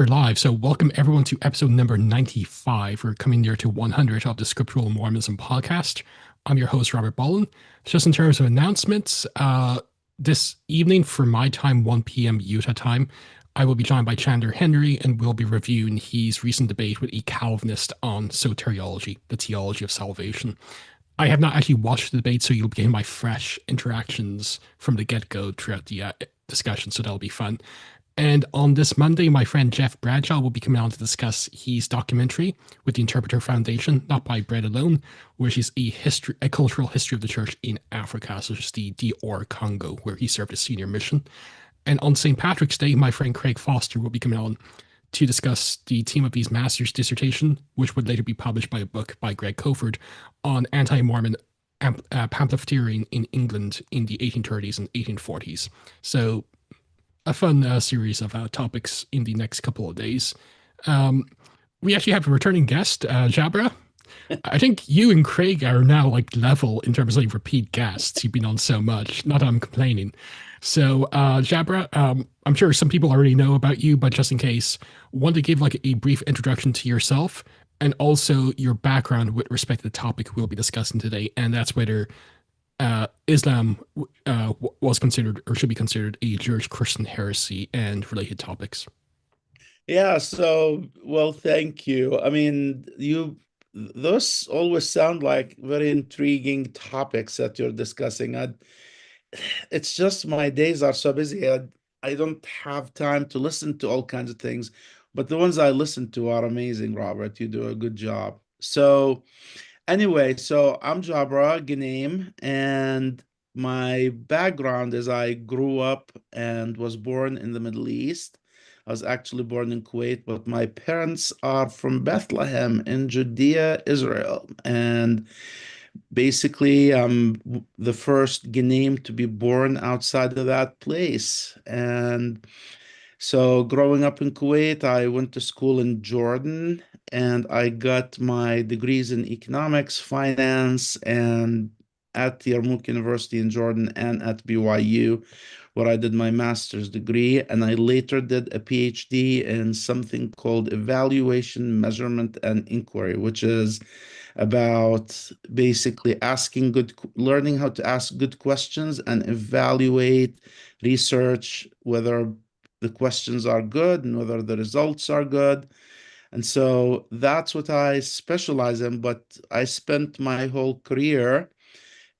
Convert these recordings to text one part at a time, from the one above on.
We're live. So, welcome everyone to episode number 95. We're coming near to 100 of the Scriptural Mormonism podcast. I'm your host, Robert Bolin. Just in terms of announcements, this evening for my time, 1 p.m. Utah time, I will be joined by Chandler Henry and we'll be reviewing his recent debate with a Calvinist on soteriology, the theology of salvation. I have not actually watched the debate, so you'll be getting my fresh interactions from the get go throughout the discussion, so that'll be fun. And on this Monday, my friend Jeff Bradshaw will be coming on to discuss his documentary with the Interpreter Foundation, Not by Bread Alone, which is a cultural history of the church in Africa, such as the DR Congo, where he served as senior mission. And on St. Patrick's Day, my friend Craig Foster will be coming on to discuss the theme of his master's dissertation, which would later be published by a book by Greg Coford on anti-Mormon pamphleteering in England in the 1830s and 1840s. So a fun series of topics in the next couple of days. We actually have a returning guest, Jabra. I think you and Craig are now like level in terms of like repeat guests. You've been on so much. Not that I'm complaining. So, Jabra, I'm sure some people already know about you, but just in case, want to give like a brief introduction to yourself and also your background with respect to the topic we'll be discussing today, and that's whether Islam was considered or should be considered a Jewish Christian heresy and related topics. Yeah, well, thank you. I mean, those always sound like very intriguing topics that you're discussing. It's just my days are so busy. I don't have time to listen to all kinds of things, but the ones I listen to are amazing, Robert. You do a good job. Anyway, I'm Jabra Ghneim, and my background is I grew up and was born in the Middle East. I was actually born in Kuwait, but my parents are from Bethlehem in Judea, Israel. And basically, I'm the first Ghneim to be born outside of that place. And so growing up in Kuwait, I went to school in Jordan and I got my degrees in economics, finance, and at the Yarmouk University in Jordan and at BYU, where I did my master's degree. And I later did a PhD in something called evaluation, measurement, and inquiry, which is about basically learning how to ask good questions and evaluate research, whether the questions are good and whether the results are good. And so that's what I specialize in. But I spent my whole career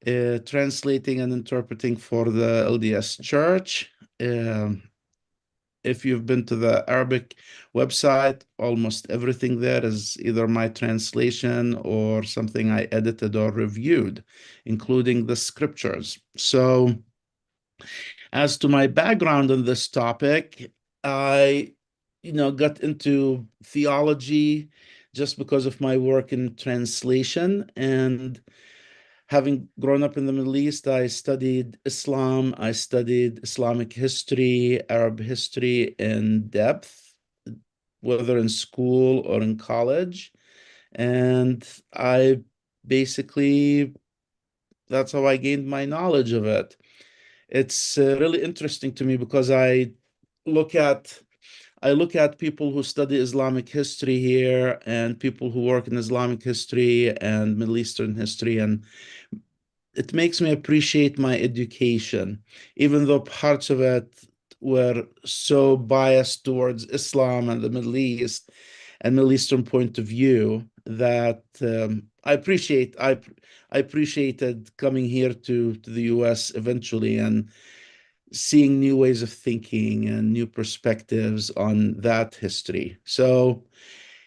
translating and interpreting for the LDS Church. If you've been to the Arabic website, almost everything there is either my translation or something I edited or reviewed, including the scriptures. So, as to my background on this topic, I, got into theology just because of my work in translation. And having grown up in the Middle East, I studied Islam, I studied Islamic history, Arab history in depth, whether in school or in college. And I basically, that's how I gained my knowledge of it. It's really interesting to me because look at I look at people who study Islamic history here and people who work in Islamic history and Middle Eastern history, and it makes me appreciate my education, even though parts of it were so biased towards Islam and the Middle East and Middle Eastern point of view that I appreciated coming here to the US eventually and seeing new ways of thinking and new perspectives on that history. So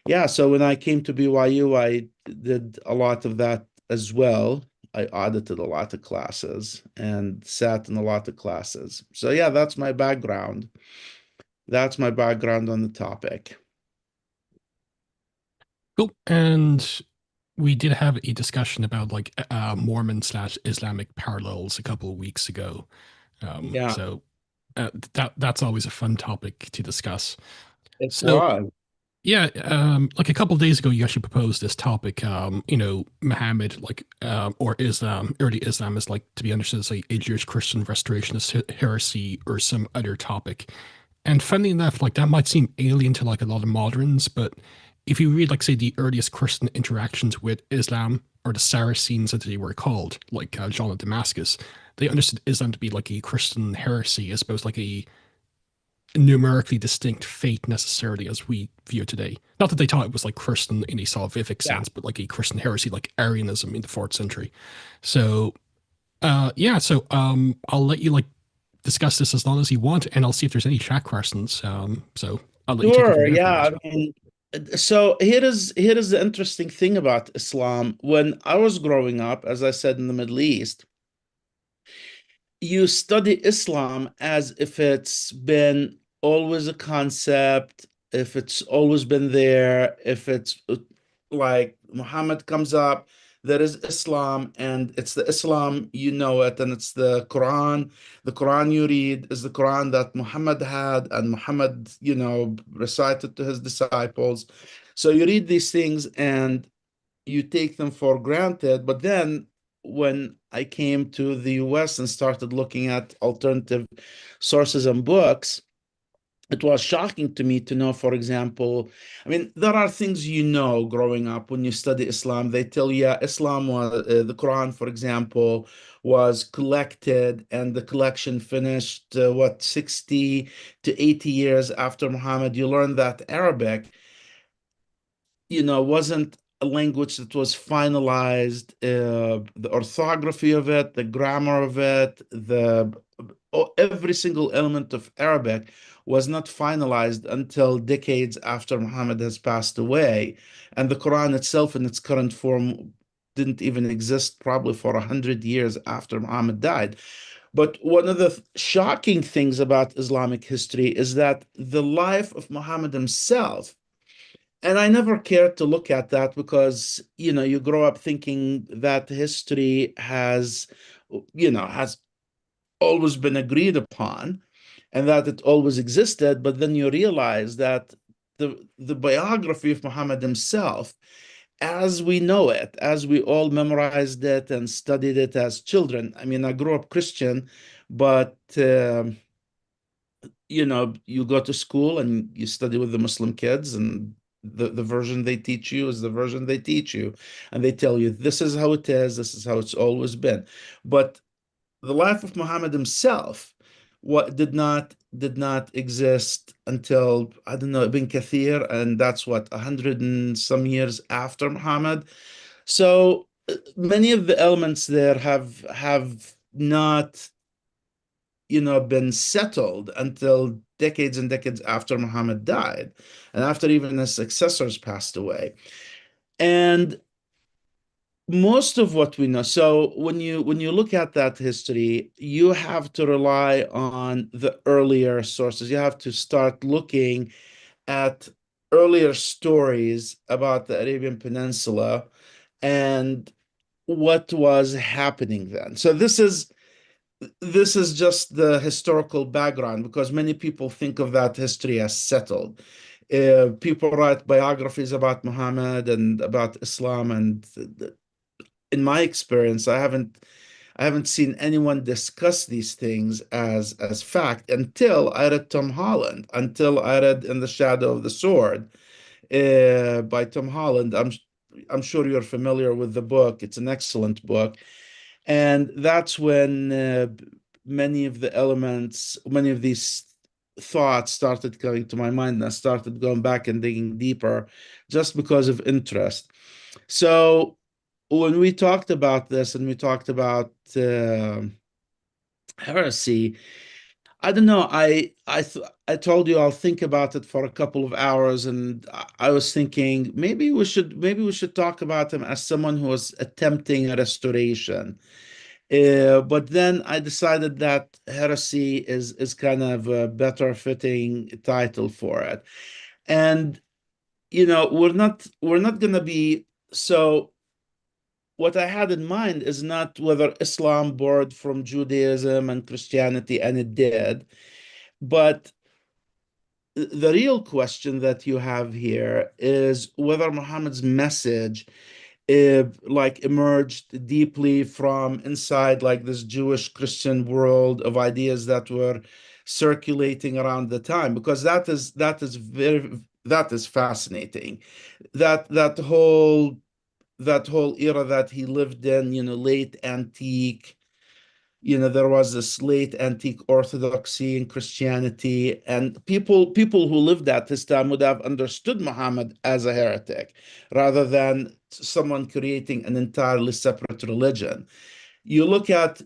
when I came to BYU, I did a lot of that as well. I audited a lot of classes and sat in a lot of classes. So yeah, that's my background. That's my background on the topic. Cool. And we did have a discussion about like Mormon slash Islamic parallels a couple of weeks ago. Yeah, That's always a fun topic to discuss. it So was. yeah, like a couple of days ago, you actually proposed this topic. Muhammad, like, or Islam, early Islam is like to be understood as like a Jewish Christian restorationist heresy or some other topic. And funny enough, like that might seem alien to like a lot of moderns, but if you read like say the earliest Christian interactions with Islam or the Saracens as they were called, like John of Damascus, they understood Islam to be like a Christian heresy as opposed to like a numerically distinct faith necessarily as we view it today. Not that they thought it was like Christian in a salvific Yeah. sense, but like a Christian heresy like Arianism in the fourth century. So yeah, so I'll let you like discuss this as long as you want, and I'll see if there's any chat questions. So I'll let you take it from Sure. there for Yeah. that. I mean, so here is the interesting thing about Islam. When I was growing up, as I said, in the Middle East, you study Islam as if it's been always a concept, if it's always been there, if it's like Muhammad comes up, there is Islam, and it's the Islam, you know it, and it's the Quran. The Quran you read is the Quran that Muhammad had, and Muhammad, recited to his disciples. So you read these things and you take them for granted. But then when I came to the US and started looking at alternative sources and books, it was shocking to me to know, for example, I mean, there are things growing up when you study Islam. They tell you, yeah, Islam was, the Quran, for example, was collected and the collection finished, 60 to 80 years after Muhammad. You learn that Arabic wasn't a language that was finalized. The orthography of it, the grammar of it, every single element of Arabic was not finalized until decades after Muhammad has passed away. And the Quran itself, in its current form, didn't even exist probably for 100 years after Muhammad died. But one of the shocking things about Islamic history is that the life of Muhammad himself, and I never cared to look at that because, you grow up thinking that history has always been agreed upon and that it always existed. But then you realize that the biography of Muhammad himself, as we know it, as we all memorized it and studied it as children. I mean, I grew up Christian, but you go to school and you study with the Muslim kids, and the version they teach you is the version they teach you. And they tell you, this is how it is, this is how it's always been. But the life of Muhammad himself, what did not exist until, I don't know, Ibn Kathir, and that's what, 100 and some years after Muhammad. So many of the elements there have not been settled until decades and decades after Muhammad died, and after even his successors passed away. And most of what we know, so when you look at that history, you have to rely on the earlier sources. You have to start looking at earlier stories about the Arabian Peninsula and what was happening then. So this is just the historical background, because many people think of that history as settled. People write biographies about Muhammad and about Islam, and in my experience, I haven't seen anyone discuss these things as fact until I read Tom Holland, until I read In the Shadow of the Sword, by Tom Holland. I'm sure you're familiar with the book. It's an excellent book. And that's when many of the elements, many of these thoughts started coming to my mind, and I started going back and digging deeper just because of interest. So when we talked about this and we talked about heresy, I don't know. I told you I'll think about it for a couple of hours, and I was thinking maybe we should talk about him as someone who was attempting a restoration. But then I decided that heresy is kind of a better fitting title for it. And we're not gonna be so. What I had in mind is not whether Islam borrowed from Judaism and Christianity, and it did, but the real question that you have here is whether Muhammad's message like emerged deeply from inside like this Jewish Christian world of ideas that were circulating around the time, because that is fascinating. That whole era that he lived in, late antique, there was this late antique orthodoxy in Christianity, and people who lived at this time would have understood Muhammad as a heretic rather than someone creating an entirely separate religion. You look at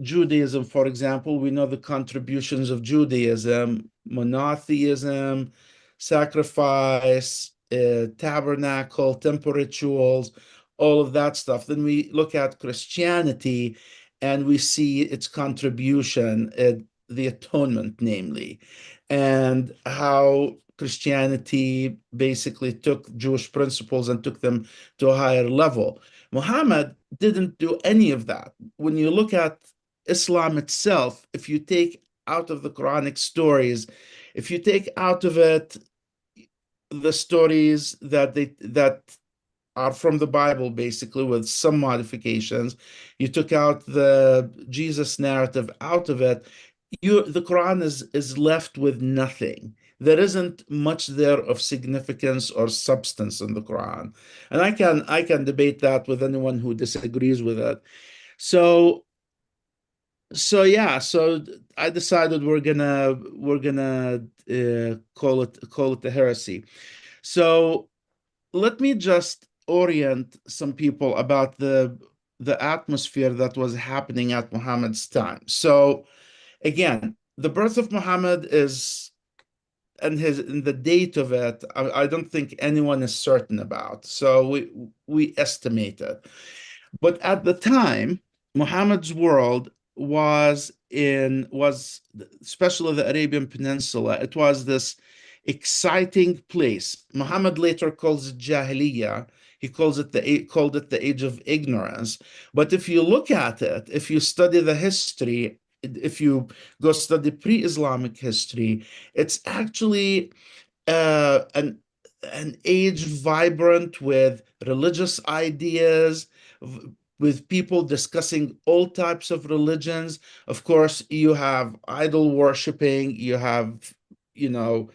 Judaism, for example. We know the contributions of Judaism: monotheism, sacrifice, tabernacle, temple rituals, all of that stuff. Then we look at Christianity, and we see its contribution, the atonement, namely, and how Christianity basically took Jewish principles and took them to a higher level. Muhammad didn't do any of that. When you look at Islam itself, if you take out of the Quranic stories, if you take out of it the stories that are from the Bible, basically, with some modifications, you took out the Jesus narrative out of it, the Quran is left with nothing. There isn't much there of significance or substance in the Quran. And I can debate that with anyone who disagrees with it. So yeah, so I decided we're gonna call it the heresy. So let me just orient some people about the atmosphere that was happening at Muhammad's time. So again, the birth of Muhammad is, and the date of it, I don't think anyone is certain about. So we estimate it. But at the time, Muhammad's world was especially the Arabian Peninsula. It was this exciting place. Muhammad later calls it Jahiliyyah. He called it the age of ignorance. But if you look at it, if you study the history, if you go study pre-Islamic history, it's actually an age vibrant with religious ideas, with people discussing all types of religions. Of course, you have idol worshiping, you have, you know,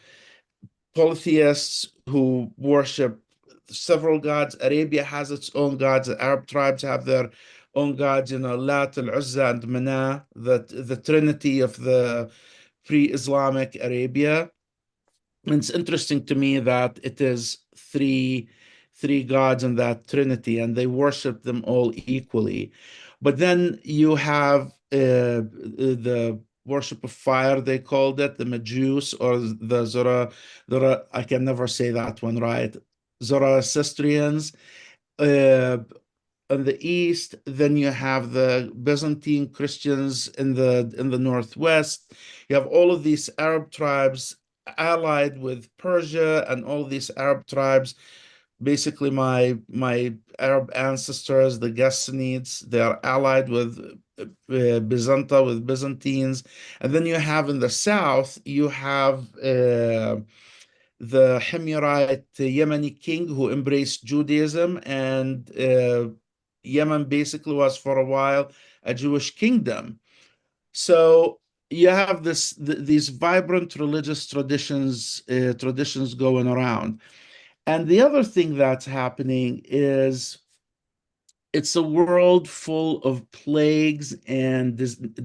polytheists who worship several gods. Arabia has its own gods. The Arab tribes have their own gods, Lat, Al-Uzza, and Manah, the trinity of the pre-Islamic Arabia. And it's interesting to me that it is three gods in that trinity, and they worship them all equally. But then you have the worship of fire, they called it, the Majus, or the I can never say that one right, Zoroastrians. Uh, in the east, then you have the Byzantine Christians in the northwest. You have all of these Arab tribes allied with Persia, and all these Arab tribes, basically my Arab ancestors, the Ghassanids, they are allied with Byzanta, with Byzantines. And then you have in the south, you have the Himyarite Yemeni king who embraced Judaism, and Yemen basically was for a while a Jewish kingdom. So you have these vibrant religious traditions going around. And the other thing that's happening is it's a world full of plagues and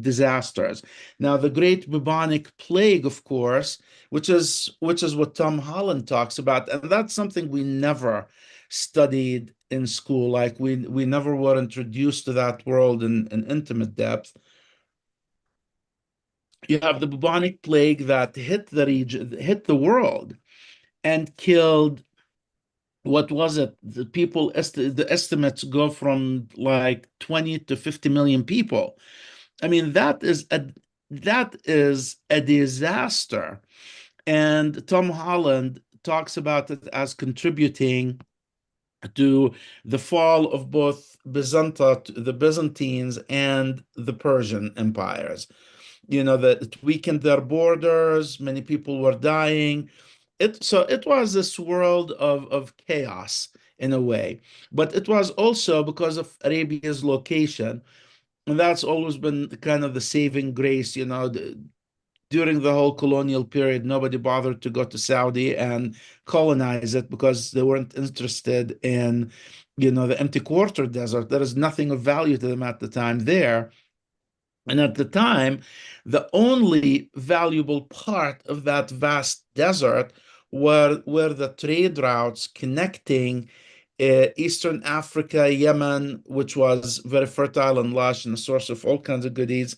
disasters. Now, the Great Bubonic Plague, of course, which is what Tom Holland talks about, and that's something we never studied in school. Like we never were introduced to that world in intimate depth. You have the bubonic plague that hit the region, hit the world, and killed, what was it? The estimates go from like 20 to 50 million people. I mean, that is a disaster. And Tom Holland talks about it as contributing to the fall of both the Byzantines and the Persian empires. That it weakened their borders, many people were dying. It was this world of chaos in a way, but it was also because of Arabia's location, and that's always been kind of the saving grace. during the whole colonial period, nobody bothered to go to Saudi and colonize it because they weren't interested in, the empty quarter desert. There is nothing of value to them at the time there. And at the time, the only valuable part of that vast desert were the trade routes connecting Eastern Africa, Yemen, which was very fertile and lush and a source of all kinds of goodies,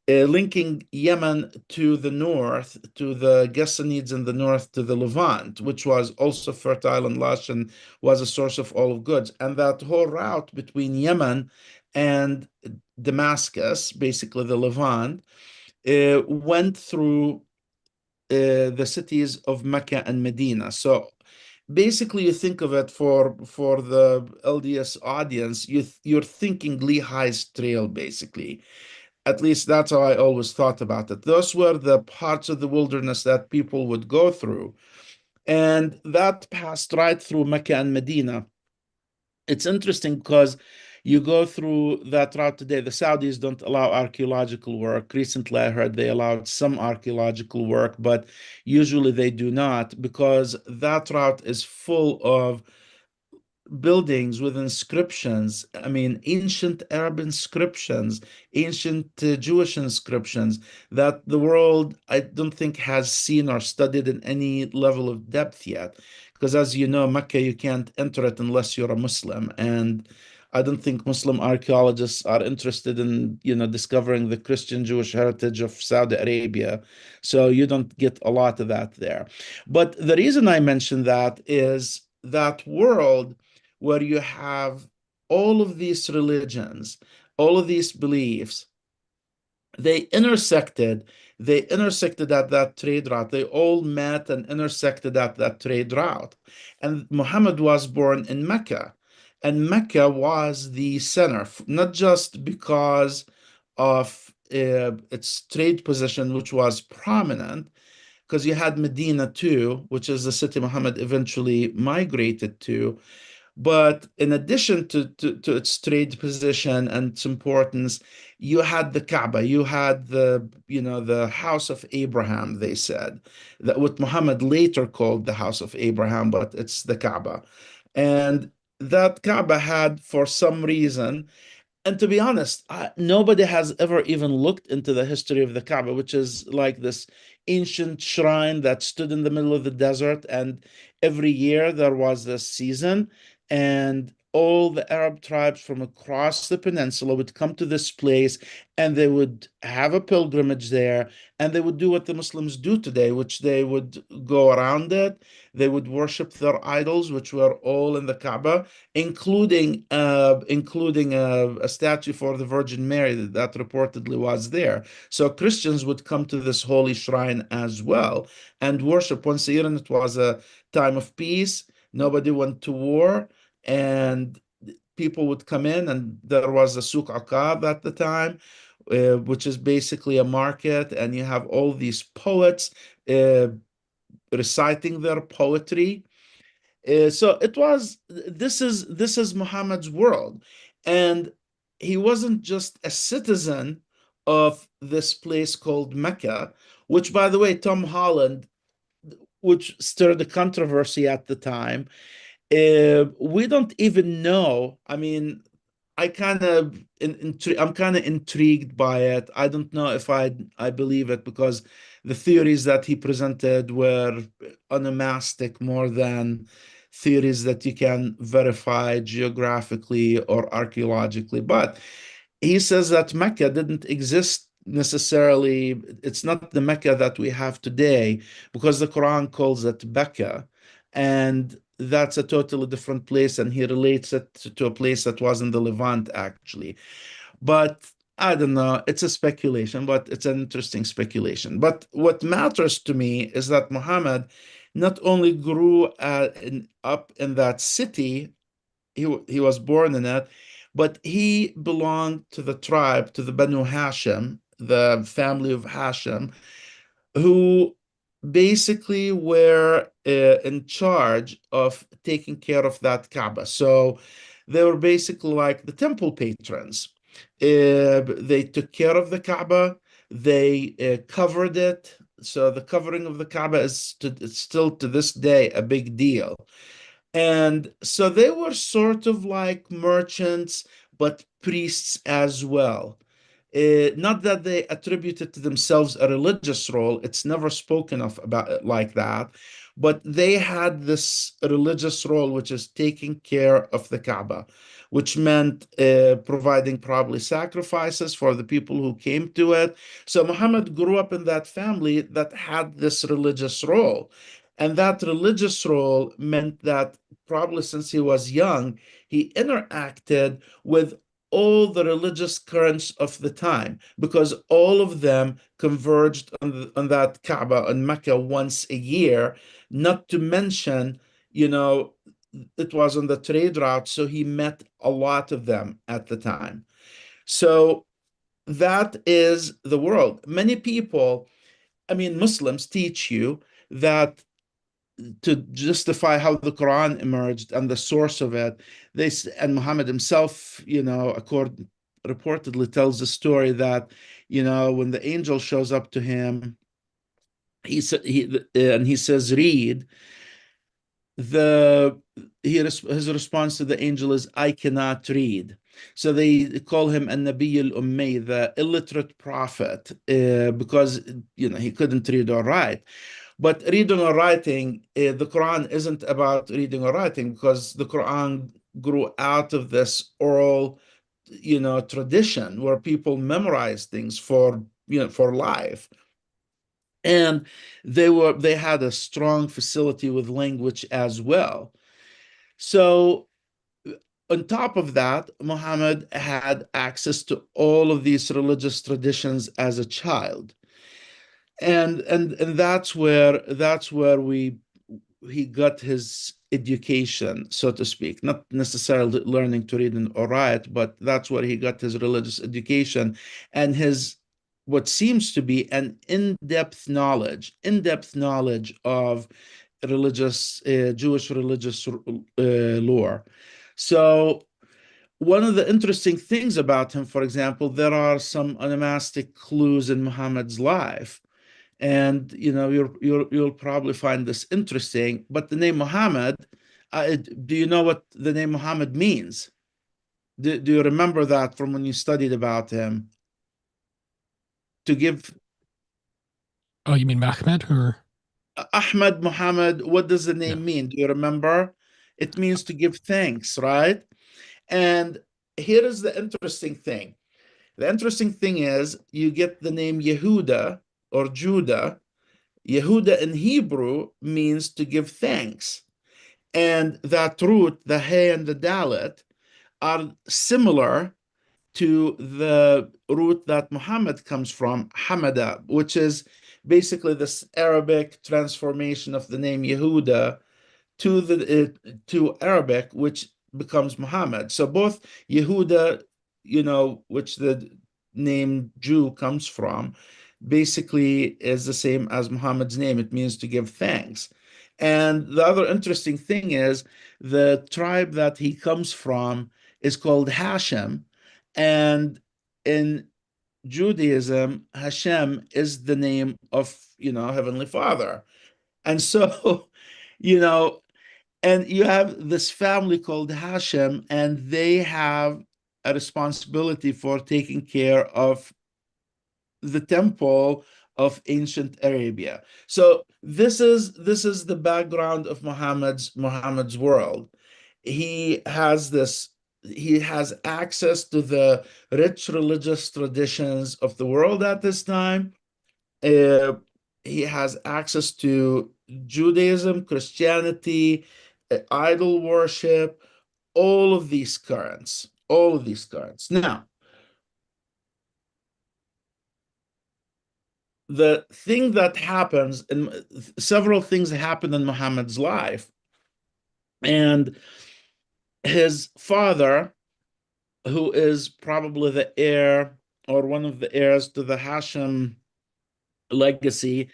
linking Yemen to the north, to the Ghassanids in the north, to the Levant, which was also fertile and lush and was a source of all of goods. And that whole route between Yemen and Damascus, basically the Levant, went through the cities of Mecca and Medina. So basically, you think of it for the LDS audience, you're thinking Lehi's Trail, basically. At least that's how I always thought about it. Those were the parts of the wilderness that people would go through. And that passed right through Mecca and Medina. It's interesting because you go through that route today. The Saudis don't allow archaeological work. Recently, I heard they allowed some archaeological work, but usually they do not because that route is full of buildings with inscriptions. I mean, ancient Arab inscriptions, ancient Jewish inscriptions that the world, I don't think, has seen or studied in any level of depth yet. Because as you know, Mecca, you can't enter it unless you're a Muslim. And I don't think Muslim archaeologists are interested in, discovering the Christian Jewish heritage of Saudi Arabia. So you don't get a lot of that there. But the reason I mention that is that world where you have all of these religions, all of these beliefs, they intersected. They intersected at that trade route. They all met and intersected at that trade route. And Muhammad was born in Mecca. And Mecca was the center, not just because of its trade position, which was prominent, because you had Medina too, which is the city Muhammad eventually migrated to. But in addition to its trade position and its importance, you had the Kaaba, you had the house of Abraham, they said, that what Muhammad later called the house of Abraham, but it's the Kaaba. And that Kaaba had, for some reason, and to be honest, nobody has ever even looked into the history of the Kaaba, which is like this ancient shrine that stood in the middle of the desert. And every year there was this season, and all the Arab tribes from across the peninsula would come to this place and they would have a pilgrimage there. And they would do what the Muslims do today, which they would go around it. They would worship their idols, which were all in the Kaaba, including a statue for the Virgin Mary that reportedly was there. So Christians would come to this holy shrine as well and worship once a year, and it was a time of peace. Nobody went to war, and people would come in, and there was a souk akab at the time, which is basically a market, and you have all these poets uh, reciting their poetry. So it was this is Muhammad's world, and he wasn't just a citizen of this place called Mecca, which, by the way, Tom Holland, which stirred the controversy at the time. We don't even know. I mean, I'm kind of intrigued by it. I don't know if I believe it because the theories that he presented were onomastic more than theories that you can verify geographically or archaeologically. But he says that Mecca didn't exist necessarily. It's not the Mecca that we have today because the Quran calls it Becca. And that's a totally different place. And he relates it to a place that was in the Levant, actually. But I don't know. It's a speculation, but it's an interesting speculation. But what matters to me is that Muhammad not only grew up in that city, he was born in it, but he belonged to the tribe, to the Banu Hashim, the family of Hashim, who basically were in charge of taking care of that Kaaba. So they were basically like the temple patrons. They took care of the Kaaba. They covered it. So the covering of the Kaaba it's still to this day a big deal. And so they were sort of like merchants, but priests as well. Not that they attributed to themselves a religious role, it's never spoken of about it like that, but they had this religious role, which is taking care of the Kaaba, which meant providing probably sacrifices for the people who came to it. So Muhammad grew up in that family that had this religious role. And that religious role meant that probably since he was young, he interacted with all the religious currents of the time because all of them converged on that Kaaba in Mecca once a year, not to mention, you know, it was on the trade route, so he met a lot of them at the time. So that is the world. Many people, I mean, Muslims teach you that to justify how the Quran emerged and the source of it. And Muhammad himself, reportedly tells the story that, when the angel shows up to him, he says, "Read." The his response to the angel is, "I cannot read." So they call him an-Nabi al-Ummi, the illiterate prophet, because he couldn't read or write. But reading or writing, the Quran isn't about reading or writing because the Quran grew out of this oral, tradition where people memorize things for life. And they had a strong facility with language as well. So on top of that, Muhammad had access to all of these religious traditions as a child. And that's where he got his education, so to speak, not necessarily learning to read and or write, but that's where he got his religious education and his what seems to be an in-depth knowledge of Jewish religious lore. So one of the interesting things about him, for example, there are some onomastic clues in Muhammad's life. And you'll probably find this interesting. But the name Muhammad, do you know what the name Muhammad means? Do you remember that from when you studied about him? To give Oh, you mean Mahmed or? Ahmad, Muhammad, what does the Yeah. name mean? Do you remember? It means to give thanks, right? And here is the interesting thing. The interesting thing is you get the name Yehuda or Judah. Yehuda in Hebrew means to give thanks. And that root, the He and the Dalet, are similar to the root that Muhammad comes from, Hamada, which is basically this Arabic transformation of the name Yehuda to Arabic, which becomes Muhammad. So both Yehuda, which the name Jew comes from, basically is the same as Muhammad's name. It means to give thanks. And the other interesting thing is the tribe that he comes from is called Hashem. And in Judaism, Hashem is the name of, Heavenly Father. And so, you know, and you have this family called Hashem, and they have a responsibility for taking care of the temple of ancient Arabia. So this is the background of Muhammad's world. He has access to the rich religious traditions of the world at this time. Uh, he has access to Judaism, Christianity, idol worship, all of these currents. Now, the thing that happens, and several things happen in Muhammad's life, and his father, who is probably the heir or one of the heirs to the Hashem legacy,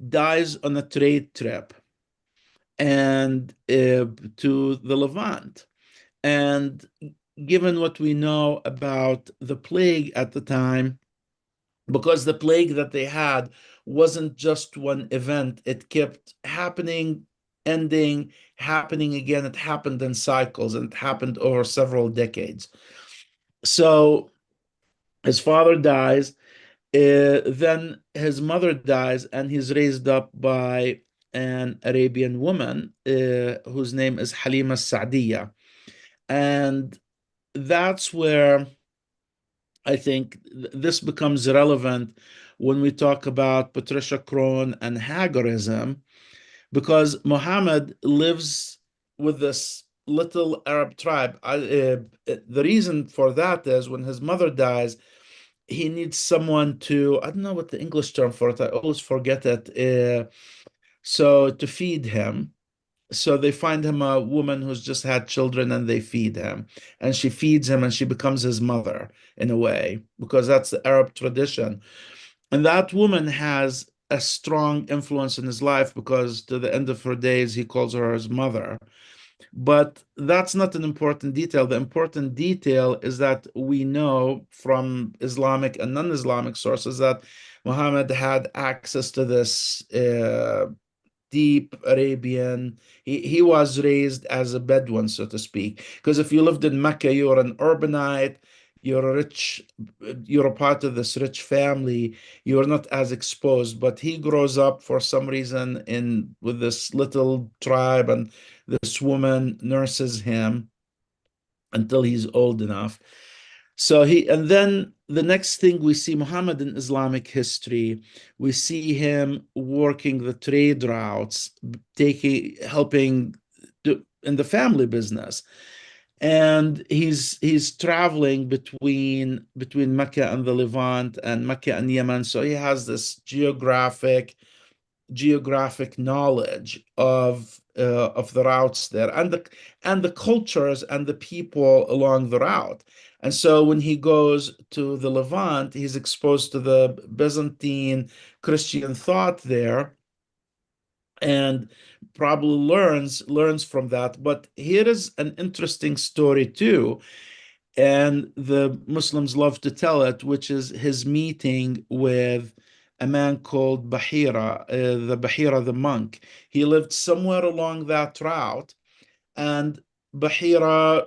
dies on a trade trip and to the Levant. And given what we know about the plague at the time, because the plague that they had wasn't just one event. It kept happening, ending, happening again. It happened in cycles, and it happened over several decades. So his father dies, then his mother dies, and he's raised up by an Arabian woman whose name is Halima Sa'diya. And that's where I think this becomes relevant when we talk about Patricia Crone and Hagarism, because Muhammad lives with this little Arab tribe. The reason for that is when his mother dies, he needs someone to, I don't know what the English term for it, I always forget it. So to feed him. So they find him a woman who's just had children and they feed him. And she feeds him and she becomes his mother in a way, because that's the Arab tradition. And that woman has a strong influence in his life because to the end of her days, he calls her his mother. But that's not an important detail. The important detail is that we know from Islamic and non-Islamic sources that Muhammad had access to this deep Arabian. He was raised as a Bedouin, so to speak. Because if you lived in Mecca, you're an urbanite, you're a rich, you're a part of this rich family, you're not as exposed. But he grows up for some reason in with this little tribe, and this woman nurses him until he's old enough. So and then the next thing we see Muhammad in Islamic history, we see him working the trade routes, helping in the family business. And he's traveling between Mecca and the Levant and Mecca and Yemen. So he has this geographic knowledge of the routes there, and the cultures and the people along the route. And so when he goes to the Levant, he's exposed to the Byzantine Christian thought there, and probably learns from that. But here is an interesting story too, and the Muslims love to tell it, which is his meeting with a man called Bahira the monk. He lived somewhere along that route, and Bahira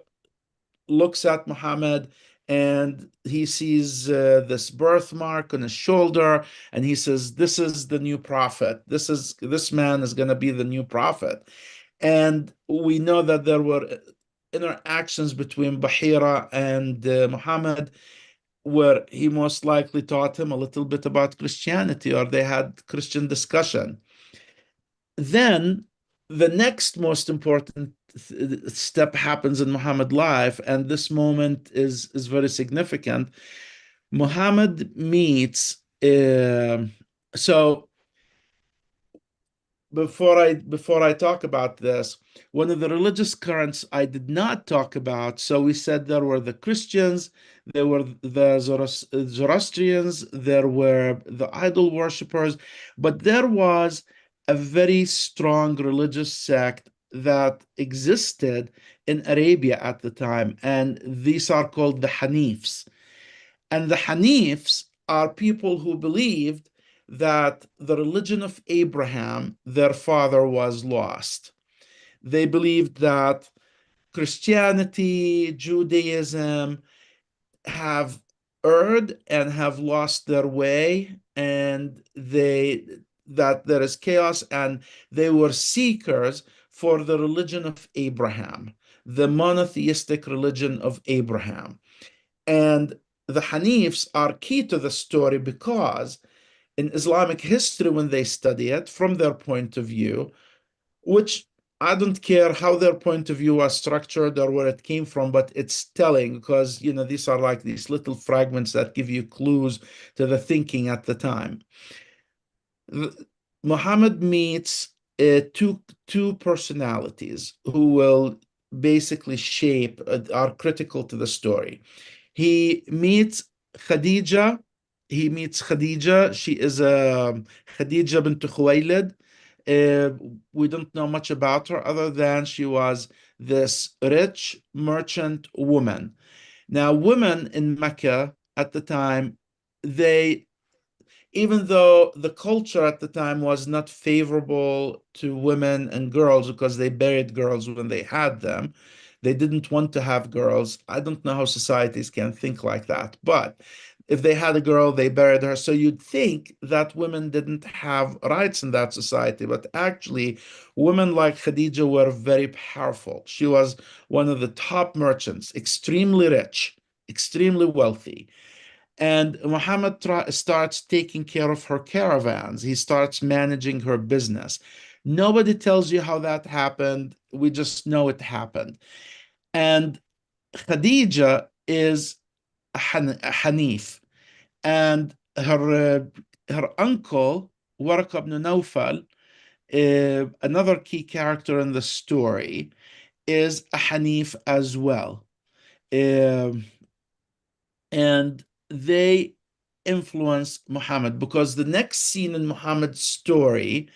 looks at Muhammad and he sees this birthmark on his shoulder, and he says, "This is the new prophet. This man is going to be the new prophet." And we know that there were interactions between Bahira and Muhammad, where he most likely taught him a little bit about Christianity, or they had Christian discussion. Then the next most important step happens in Muhammad's life, and this moment is very significant. Muhammad meets. So before I talk about this, one of the religious currents I did not talk about. So we said there were the Christians, there were the Zoroastrians, there were the idol worshippers, but there was a very strong religious sect that existed in Arabia at the time, and these are called the Hanifs. And the Hanifs are people who believed that the religion of Abraham, their father, was lost. They believed that Christianity, Judaism have erred and have lost their way, and that there is chaos, and they were seekers for the religion of Abraham, the monotheistic religion of Abraham. And the Hanifs are key to the story because in Islamic history, when they study it from their point of view, which I don't care how their point of view was structured or where it came from, but it's telling because, these are like these little fragments that give you clues to the thinking at the time. Muhammad meets two personalities who will basically shape, are critical to the story. He meets Khadija. He meets Khadija. She is a Khadija bint Khuwaylid. Uh, we don't know much about her other than she was this rich merchant woman. Now, women in Mecca at the time, they even though the culture at the time was not favorable to women and girls because they buried girls when they had them. They didn't want to have girls. I don't know how societies can think like that, but if they had a girl, they buried her. So you'd think that women didn't have rights in that society, but actually, women like Khadija were very powerful. She was one of the top merchants, extremely rich, extremely wealthy. And Muhammad starts taking care of her caravans. He starts managing her business. Nobody tells you how that happened. We just know it happened. And Khadija is a Hanif, and her uncle Waraq ibn Nawfal, another key character in the story, is a Hanif as well. Um, and they influence Muhammad because the next scene in Muhammad's story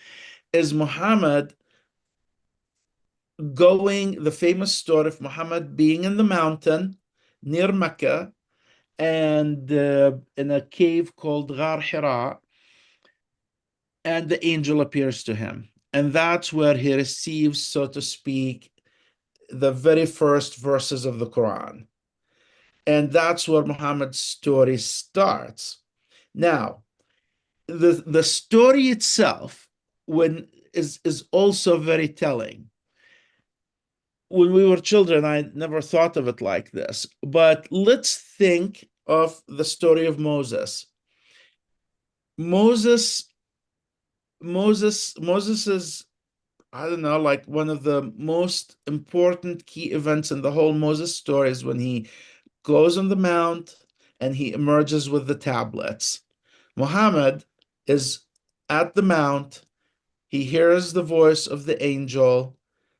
is Muhammad going, the famous story of Muhammad being in the mountain near Mecca and in a cave called Ghar Hira, and the angel appears to him. And that's where he receives, so to speak, the very first verses of the Quran. And that's where Muhammad's story starts. Now, the story itself when is also very telling. When we were children, I never thought of it like this, but let's think of the story of Moses. Moses, Moses is, I don't know, like one of the most important key events in the whole Moses story is when he goes on the mount and he emerges with the tablets. Muhammad is at the mount. He hears the voice of the angel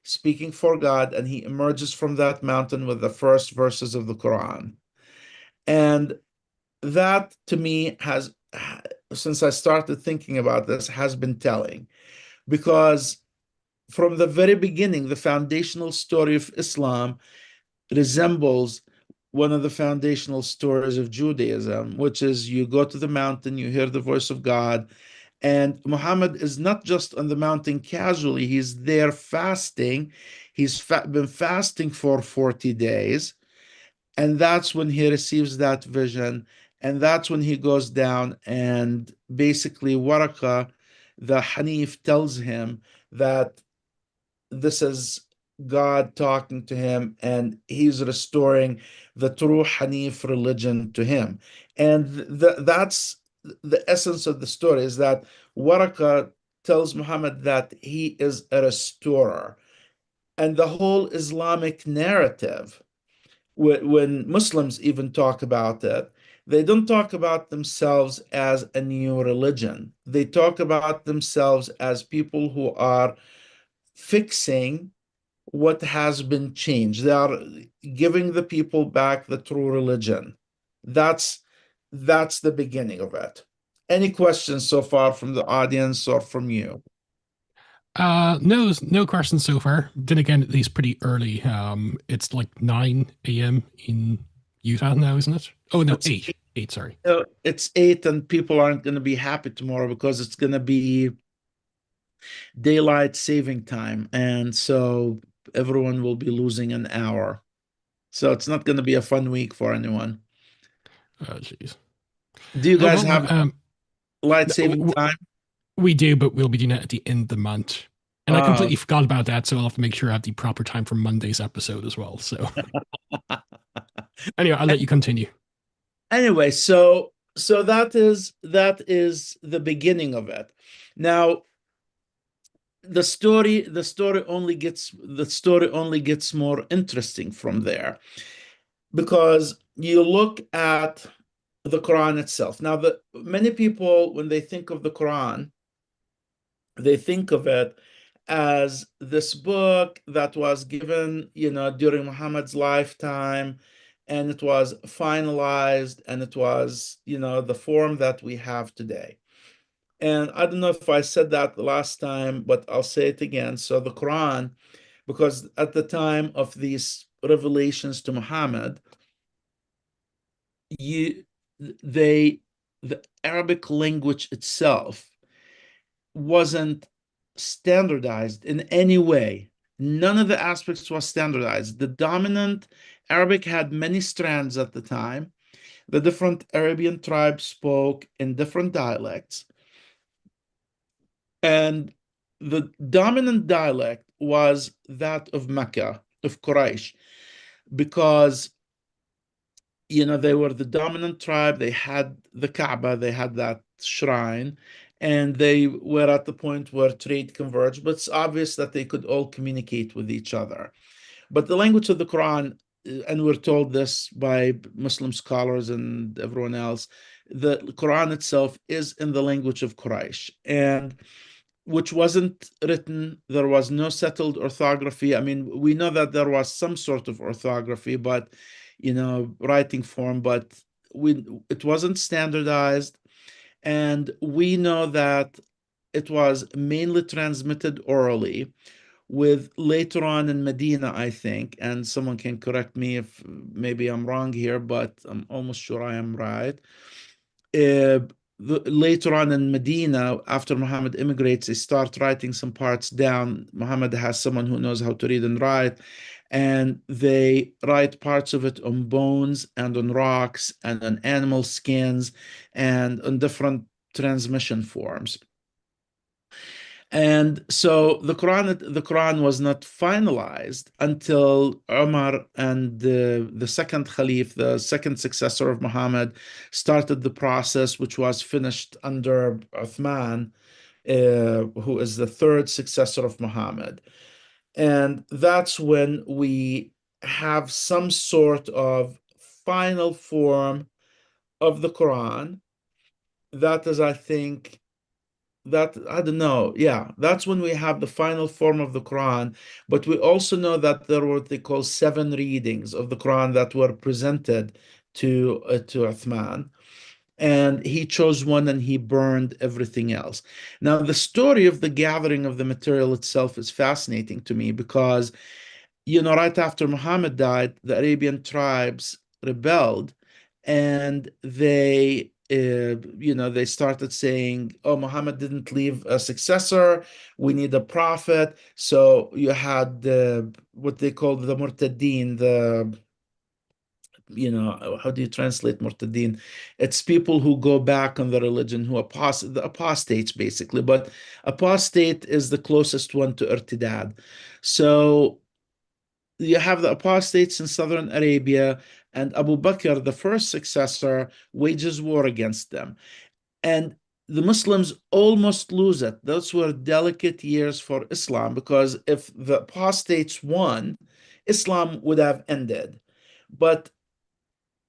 speaking for God, and he emerges from that mountain with the first verses of the Quran. And that to me has, since I started thinking about this, has been telling because from the very beginning, the foundational story of Islam resembles one of the foundational stories of Judaism, which is you go to the mountain, you hear the voice of God, and Muhammad is not just on the mountain casually, he's there fasting. He's been fasting for 40 days. And that's when he receives that vision. And that's when he goes down and basically Waraka, the Hanif, tells him that this is God talking to him and he's restoring the true Hanif religion to him. And that's the essence of the story is that Waraka tells Muhammad that he is a restorer. And the whole Islamic narrative, when Muslims even talk about it, they don't talk about themselves as a new religion. They talk about themselves as people who are fixing what has been changed. They are giving the people back the true religion. That's that's the beginning of it. Any questions so far from the audience or from you? No, no questions so far. Then again, it is pretty early. It's like 9 a.m. in Utah now, isn't it? Oh no, It's 8. 8, sorry. it's 8, and people aren't going to be happy tomorrow because it's going to be daylight saving time, and so everyone will be losing an hour. So it's not going to be a fun week for anyone. Oh jeez. Do you Oh guys well, have light no, saving time? we do, but we'll be doing it at the end of the month. And I Uh, completely forgot about that, so I'll have to make sure I have the proper time for Monday's episode as well. So anyway, I'll let you continue. anyway, so that is the beginning of it. Now, the story only gets more interesting from there because you look at the Quran itself. Now, the many people when they think of the Quran, they think of it as this book that was given, during Muhammad's lifetime, and it was finalized, and it was, the form that we have today. And I don't know if I said that the last time, but I'll say it again. So the Quran, because at the time of these revelations to Muhammad, you they the Arabic language itself wasn't standardized in any way. None of the aspects was standardized. The dominant Arabic had many strands at the time. The different Arabian tribes spoke in different dialects. And the dominant dialect was that of Mecca, of Quraysh, because they were the dominant tribe. They had the Kaaba, they had that shrine, and they were at the point where trade converged. But it's obvious that they could all communicate with each other. But the language of the Quran, and we're told this by Muslim scholars and everyone else, the Quran itself is in the language of Quraysh, and which wasn't written. There was no settled orthography. I mean, we know that there was some sort of orthography, but writing form, but it wasn't standardized. And we know that it was mainly transmitted orally, with later on in Medina, I think, and someone can correct me if maybe I'm wrong here, but I'm almost sure I am right. Later on in Medina, after Muhammad immigrates, they start writing some parts down. Muhammad has someone who knows how to read and write, and they write parts of it on bones and on rocks and on animal skins and on different transmission forms. And so the Quran was not finalized until Umar and the second Caliph, the second successor of Muhammad, started the process, which was finished under Uthman, who is the third successor of Muhammad. And that's when we have some sort of final form of the Quran. That is, I think, that I don't know. Yeah, that's when we have the final form of the Quran. But we also know that there were what they call seven readings of the Quran that were presented to Uthman, and he chose one and he burned everything else. Now, the story of the gathering of the material itself is fascinating to me because right after Muhammad died, the Arabian tribes rebelled, and they started saying, "Oh, Muhammad didn't leave a successor. We need a prophet." So you had what they called the Murtadeen, how do you translate Murtadeen? It's people who go back on the religion, the apostates, basically. But apostate is the closest one to irtidad. So you have the apostates in southern Arabia, and Abu Bakr, the first successor, wages war against them. And the Muslims almost lose it. Those were delicate years for Islam, because if the apostates won, Islam would have ended. But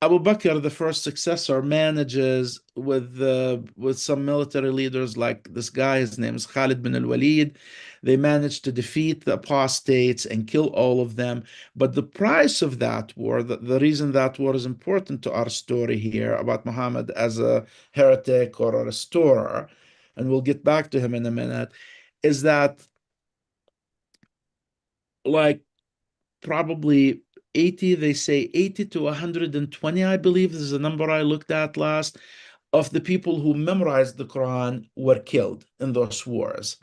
Abu Bakr, the first successor, manages with some military leaders like this guy. His name is Khalid bin al-Walid. They manage to defeat the apostates and kill all of them. But the price of that war, the reason that war is important to our story here about Muhammad as a heretic or a restorer, and we'll get back to him in a minute, is that, like, probably 80, they say 80 to 120, I believe this is a number I looked at last, of the people who memorized the Quran were killed in those wars.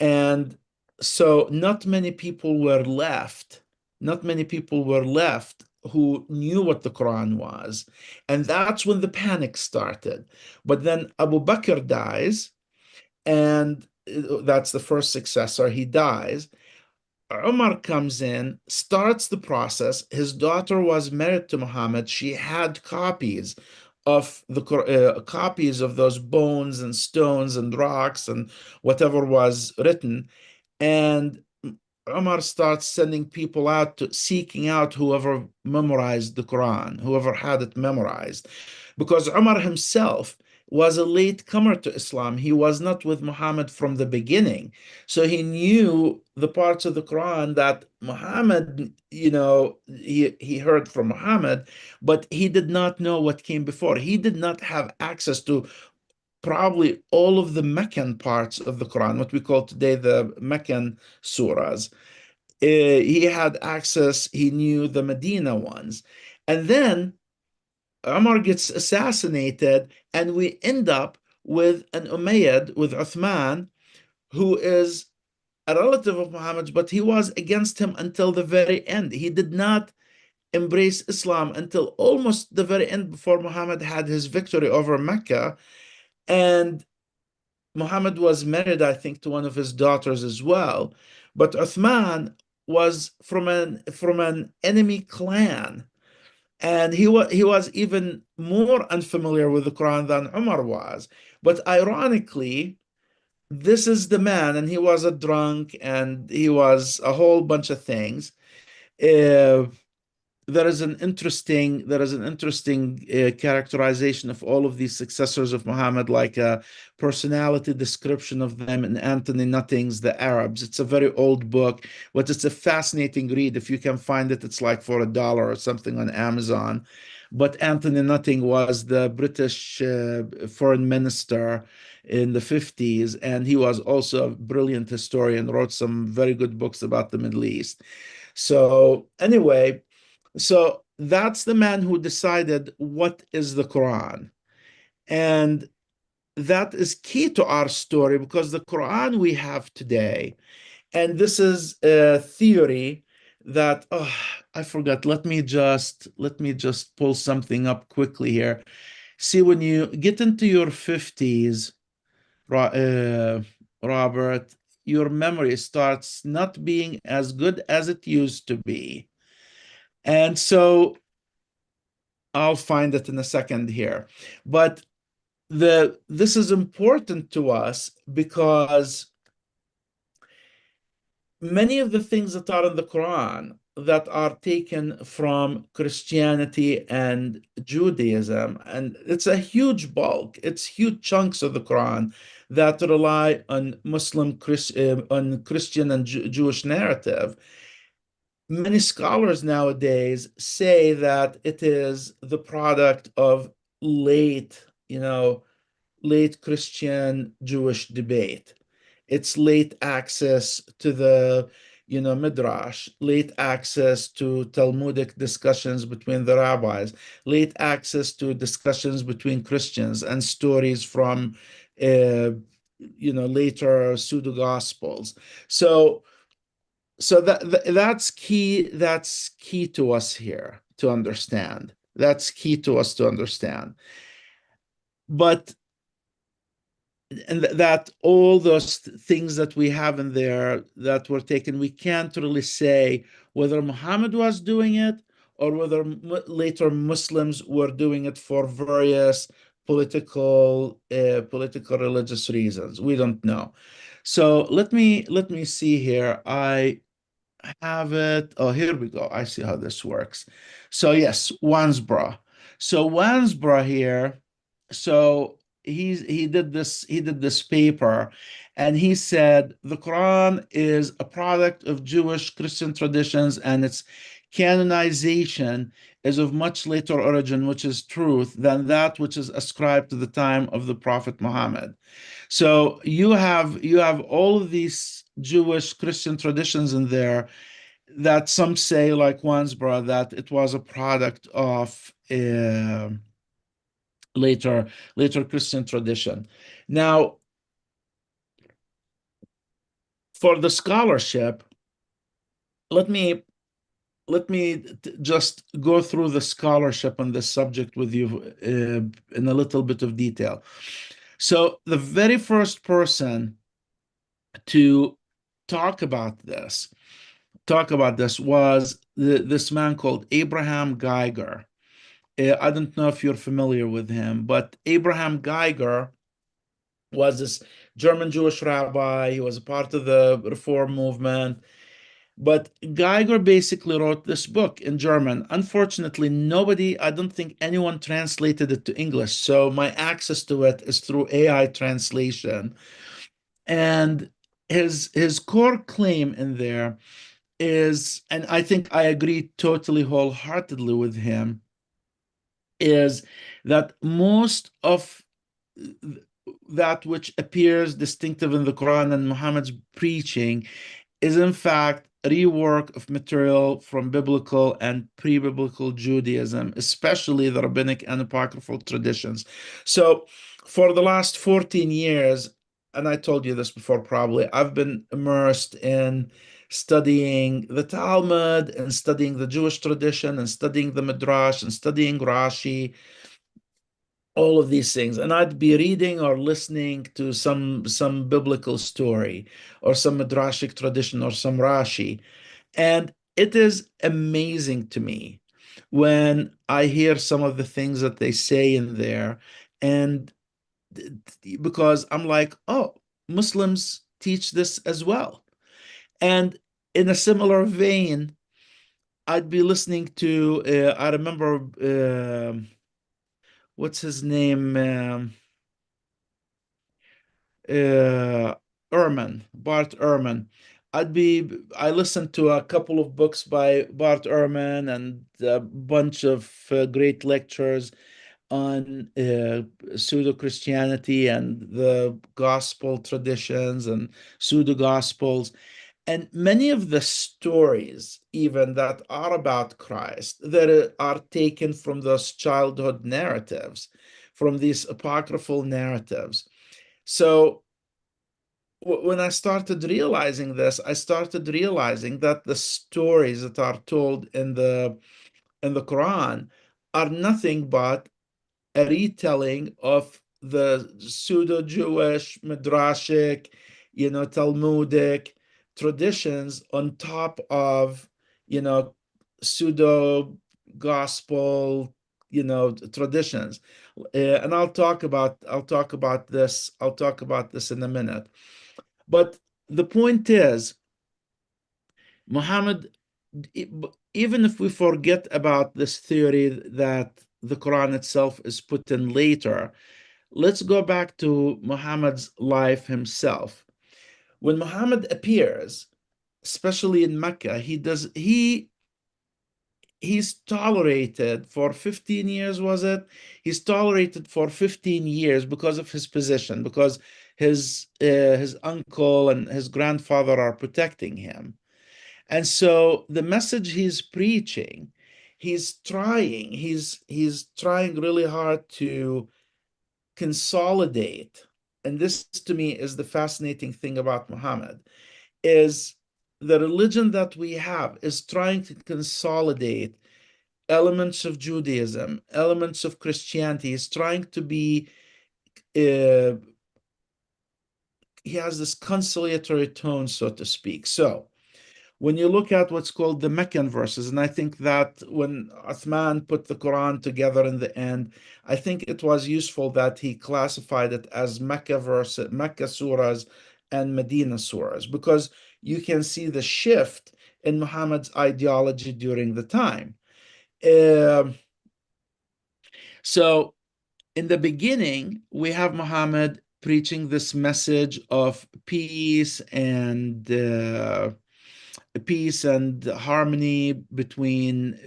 And so not many people were left, not many people were left who knew what the Quran was. And that's when the panic started. But then Abu Bakr dies, and that's the first successor. He dies. Umar comes in, starts the process. His daughter was married to Muhammad. She had copies of those bones and stones and rocks and whatever was written. And Umar starts sending people out seeking out whoever memorized the Quran, whoever had it memorized. Because Umar himself was a late comer to Islam. He was not with Muhammad from the beginning. So he knew the parts of the Quran that Muhammad, he heard from Muhammad, but he did not know what came before. He did not have access to probably all of the Meccan parts of the Quran, what we call today the Meccan surahs. He had access, he knew the Medina ones. And then Umar gets assassinated, and we end up with an Umayyad, with Uthman, who is a relative of Muhammad, but he was against him until the very end. He did not embrace Islam until almost the very end, before Muhammad had his victory over Mecca. And Muhammad was married, I think, to one of his daughters as well. But Uthman was from an enemy clan, and he was even more unfamiliar with the Quran than Umar was. But ironically, this is the man, and he was a drunk, and he was a whole bunch of things. Uh, there is an interesting characterization of all of these successors of Muhammad, like a personality description of them in Anthony Nutting's The Arabs. It's a very old book, but it's a fascinating read. If you can find it, it's like for $1 or something on Amazon. But Anthony Nutting was the British foreign minister in the 50s, and he was also a brilliant historian, wrote some very good books about the Middle East. So anyway, so that's the man who decided what is the Quran. And that is key to our story, because the Quran we have today, and this is a theory that, oh, I forgot. Let me just pull something up quickly here. See, when you get into your 50s, Robert, your memory starts not being as good as it used to be. And so I'll find it in a second here. But this is important to us because many of the things that are in the Quran that are taken from Christianity and Judaism, and it's a huge bulk, it's huge chunks of the Quran that rely on on Christian and Jewish narrative. Many scholars nowadays say that it is the product of late, late Christian Jewish debate. It's late access to the, Midrash, late access to Talmudic discussions between the rabbis, late access to discussions between Christians, and stories from, later pseudo gospels. So that's key. That's key to us here to understand. That's key to us to understand. But and that all those things that we have in there that were taken, we can't really say whether Muhammad was doing it or whether later Muslims were doing it for various political religious reasons. We don't know. So let me see here. I have it. Oh, here we go. I see how this works. So yes, Wansbrough. So Wansbrough here. So he did this paper, and he said the Quran is a product of Jewish Christian traditions, and its canonization is of much later origin, which is truth, than that which is ascribed to the time of the Prophet Muhammad. So you have all of these Jewish Christian traditions in there, that some say, like Wansbrough, that it was a product of later Christian tradition. Now, for the scholarship, let me just go through the scholarship on this subject with you in a little bit of detail. So the very first person to talk about this was this man called Abraham Geiger. I don't know if you're familiar with him, but Abraham Geiger was this German Jewish rabbi. He was a part of the Reform movement. But Geiger basically wrote this book in German. Unfortunately, I don't think anyone translated it to English. So my access to it is through AI translation. And his core claim in there is, and I think I agree totally wholeheartedly with him, is that most of that which appears distinctive in the Quran and Muhammad's preaching is in fact rework of material from biblical and pre-biblical Judaism, especially the rabbinic and apocryphal traditions. So for the last 14 years, and I told you this before probably, I've been immersed in studying the Talmud and studying the Jewish tradition and studying the Midrash and studying Rashi, all of these things. And I'd be reading or listening to some biblical story or some Midrashic tradition or some Rashi. And it is amazing to me when I hear some of the things that they say in there. And because I'm like, oh, Muslims teach this as well. And in a similar vein, I'd be listening to, I remember, what's his name? Uh, Bart Ehrman. I listened to a couple of books by Bart Ehrman and a bunch of great lectures on pseudo Christianity and the gospel traditions and pseudo gospels. And many of the stories, even that are about Christ, that are taken from those childhood narratives, from these apocryphal narratives. So when I started realizing this, I started realizing that the stories that are told in the Quran are nothing but a retelling of the pseudo-Jewish, midrashic, Talmudic traditions on top of, pseudo-gospel, traditions. And I'll talk about this in a minute. But the point is, Muhammad, even if we forget about this theory that the Quran itself is put in later, let's go back to Muhammad's life himself. When Muhammad appears, especially in Mecca, he's tolerated for 15 years, was it? He's tolerated for 15 years because of his position, because his uncle and his grandfather are protecting him. And so the message he's preaching, he's trying really hard to consolidate. And this to me is the fascinating thing about Muhammad, is the religion that we have is trying to consolidate elements of Judaism, elements of Christianity. He's trying to be, uh, he has this conciliatory tone, so to speak. So when you look at what's called the Meccan verses, and I think that when Uthman put the Quran together in the end, I think it was useful that he classified it as Mecca surahs and Medina surahs, because you can see the shift in Muhammad's ideology during the time. Um so in the beginning, we have Muhammad preaching this message of peace and harmony between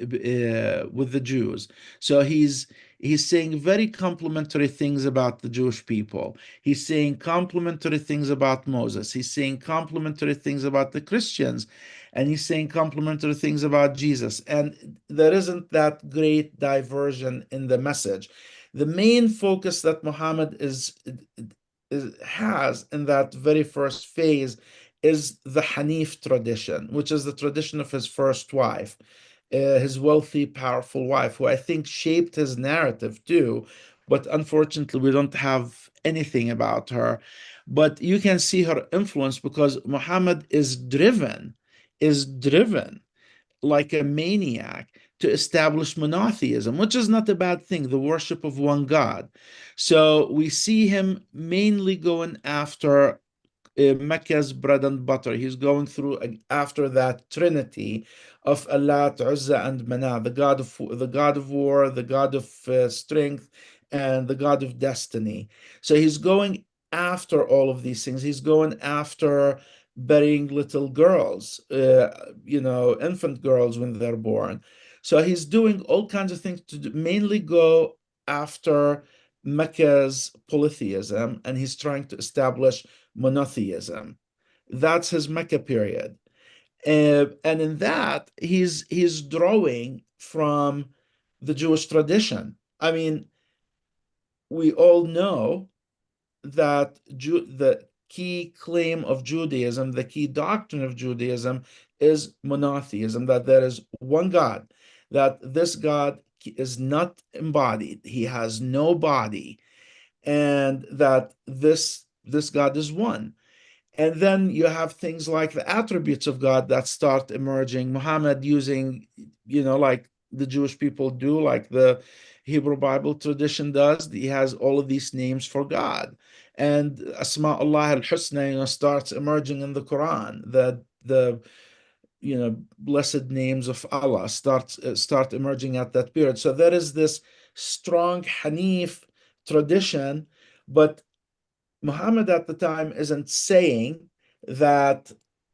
with the Jews. So he's saying very complimentary things about the Jewish people. He's saying complimentary things about Moses. He's saying complimentary things about the Christians, and he's saying complimentary things about Jesus. And there isn't that great diversion in the message. The main focus that Muhammad has in that very first phase is the Hanif tradition, which is the tradition of his first wife, his wealthy, powerful wife, who I think shaped his narrative too. But unfortunately, we don't have anything about her. But you can see her influence because Muhammad is driven like a maniac to establish monotheism, which is not a bad thing, the worship of one God. So we see him mainly going after Mecca's bread and butter. He's going through after that trinity of Allat, Uzza, and Manah, the god of war, the god of strength, and the god of destiny. So he's going after all of these things. He's going after burying little girls, infant girls when they're born. So he's doing all kinds of things to mainly go after Mecca's polytheism, and he's trying to establish monotheism. That's his Mecca period. And in that, he's drawing from the Jewish tradition. I mean, we all know that the key claim of Judaism, the key doctrine of Judaism is monotheism, that there is one God, that this God is not embodied, he has no body, and that this God is one. And then you have things like the attributes of God that start emerging. Muhammad using, like the Jewish people do, like the Hebrew Bible tradition does. He has all of these names for God. And Asma'ullah al-Husna, starts emerging in the Quran. The blessed names of Allah start emerging at that period. So there is this strong Hanif tradition, but Muhammad at the time isn't saying that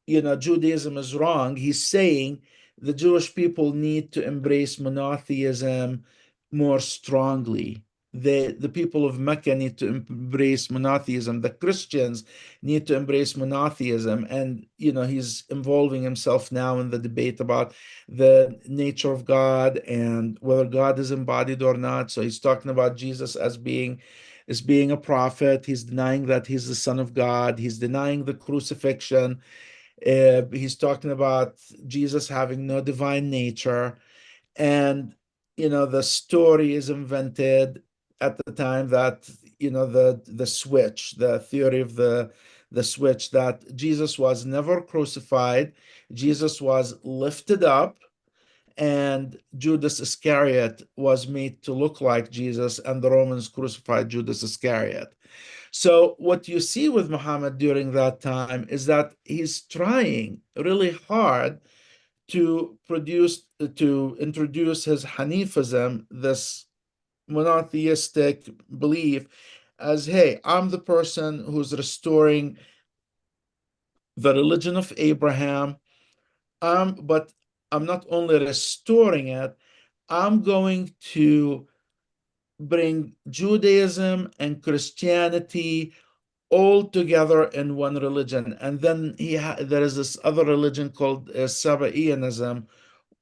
Judaism is wrong. He's saying the Jewish people need to embrace monotheism more strongly. The people of Mecca need to embrace monotheism. The Christians need to embrace monotheism. And he's involving himself now in the debate about the nature of God and whether God is embodied or not. So he's talking about Jesus as being a prophet. He's denying that he's the Son of God. He's denying the crucifixion. He's talking about Jesus having no divine nature. And, the story is invented at the time that, the switch, the theory of the switch, that Jesus was never crucified. Jesus was lifted up, and Judas Iscariot was made to look like Jesus, and the Romans crucified Judas Iscariot. So, what you see with Muhammad during that time is that he's trying really hard to introduce his Hanifism, this monotheistic belief, as hey, I'm the person who's restoring the religion of Abraham. But I'm not only restoring it, I'm going to bring Judaism and Christianity all together in one religion. And then there is this other religion called Sabaeanism,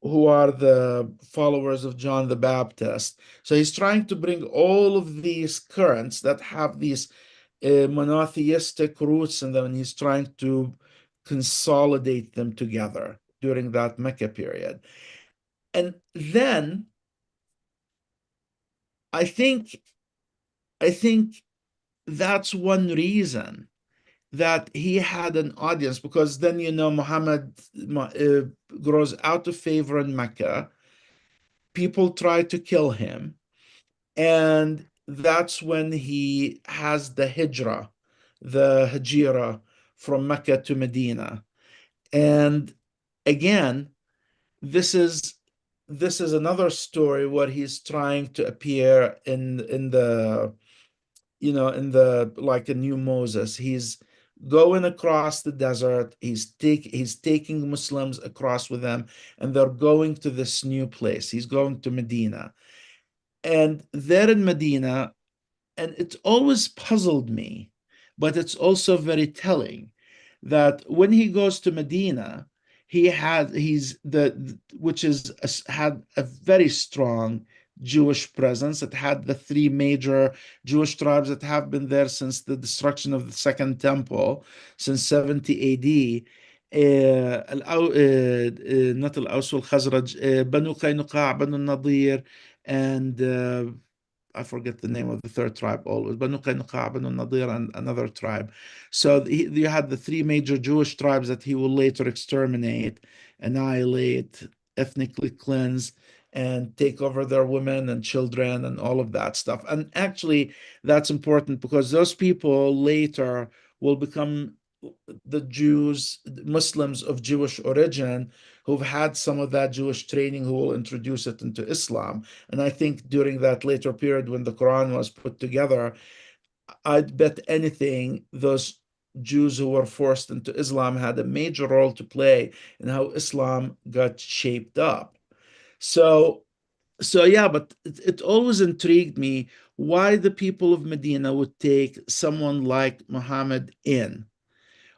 who are the followers of John the Baptist. So he's trying to bring all of these currents that have these monotheistic roots in them, and he's trying to consolidate them together during that Mecca period. And then I think I think that's one reason that he had an audience, because then Muhammad grows out of favor in Mecca. People try to kill him, and that's when he has the hijra from Mecca to Medina. And again, this is another story where he's trying to appear in the in the like a new Moses. He's going across the desert. He's taking Muslims across with him, and they're going to this new place. He's going to Medina. And there in Medina, and it always puzzled me, but it's also very telling that when he goes to Medina, he's the which is had a very strong Jewish presence. It had the three major Jewish tribes that have been there since the destruction of the Second Temple, since 70 AD. Not Al-Aus wal-Khazraj, Banu Qaynuqa, Banu Nadir, and I forget the name of the third tribe always, Banu Qaynuqa, Banu Nadir, and another tribe. So you had the three major Jewish tribes that he will later exterminate, annihilate, ethnically cleanse, and take over their women and children and all of that stuff. And actually, that's important because those people later will become the Jews, Muslims of Jewish origin, who've had some of that Jewish training, who will introduce it into Islam. And I think during that later period when the Quran was put together, I'd bet anything those Jews who were forced into Islam had a major role to play in how Islam got shaped up. So, yeah, but it always intrigued me why the people of Medina would take someone like Muhammad in.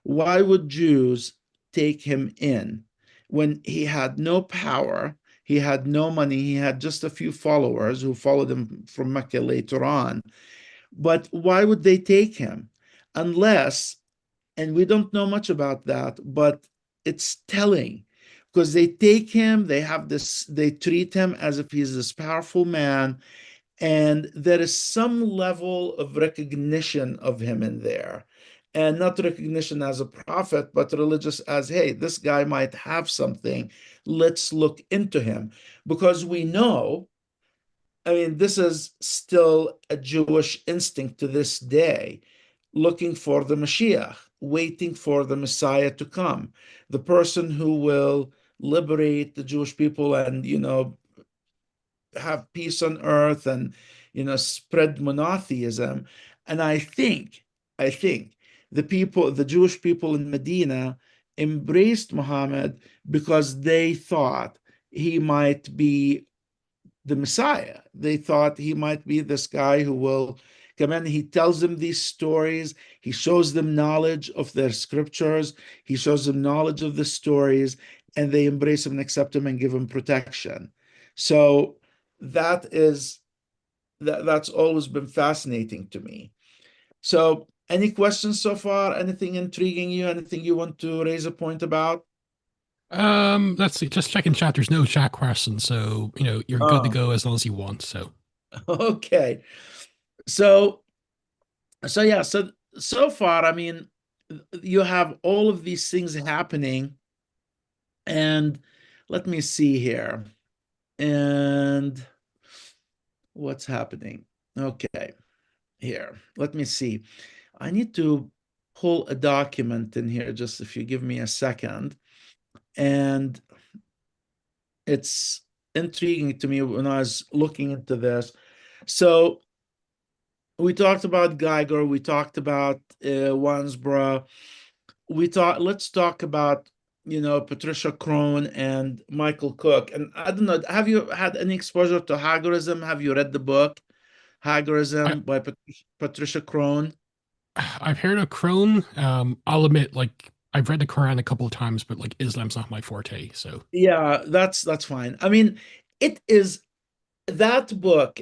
Why would Jews take him in? when he had no power, he had no money, he had just a few followers who followed him from Mecca later on. But why would they take him? Unless, and we don't know much about that, but it's telling because they take him, they have this, they treat him as if he's this powerful man, and there is some level of recognition of him in there. And not recognition as a prophet, but religious as, hey, this guy might have something. Let's look into him. Because we know, I mean, this is still a Jewish instinct to this day, looking for the Mashiach, waiting for the Messiah to come, the person who will liberate the Jewish people and, have peace on earth and, spread monotheism. And I think the Jewish people in Medina embraced Muhammad because they thought he might be the Messiah. They thought he might be this guy who will come in. He tells them these stories. He shows them knowledge of their scriptures. He shows them knowledge of the stories, and they embrace him and accept him and give him protection. So that's always been fascinating to me. So, any questions so far? Anything intriguing you? Anything you want to raise a point about? Let's see. Just checking chat. There's no chat questions, so you're good to Oh, go as long as you want. So, okay. So, so far, I mean, you have all of these things happening, and let me see here. And what's happening? Okay, here. Let me see. I need to pull a document in here, just if you give me a second. And it's intriguing to me when I was looking into this. So we talked about Geiger, we talked about Wansborough. Let's talk about, Patricia Crone and Michael Cook. And I don't know, have you had any exposure to Hagerism? Have you read the book I Hagerism by Patricia Crone? I've heard of Crone. I'll admit, like I've read the Quran a couple of times, but like Islam's not my forte. So, Yeah, that's fine. I mean, it is that book.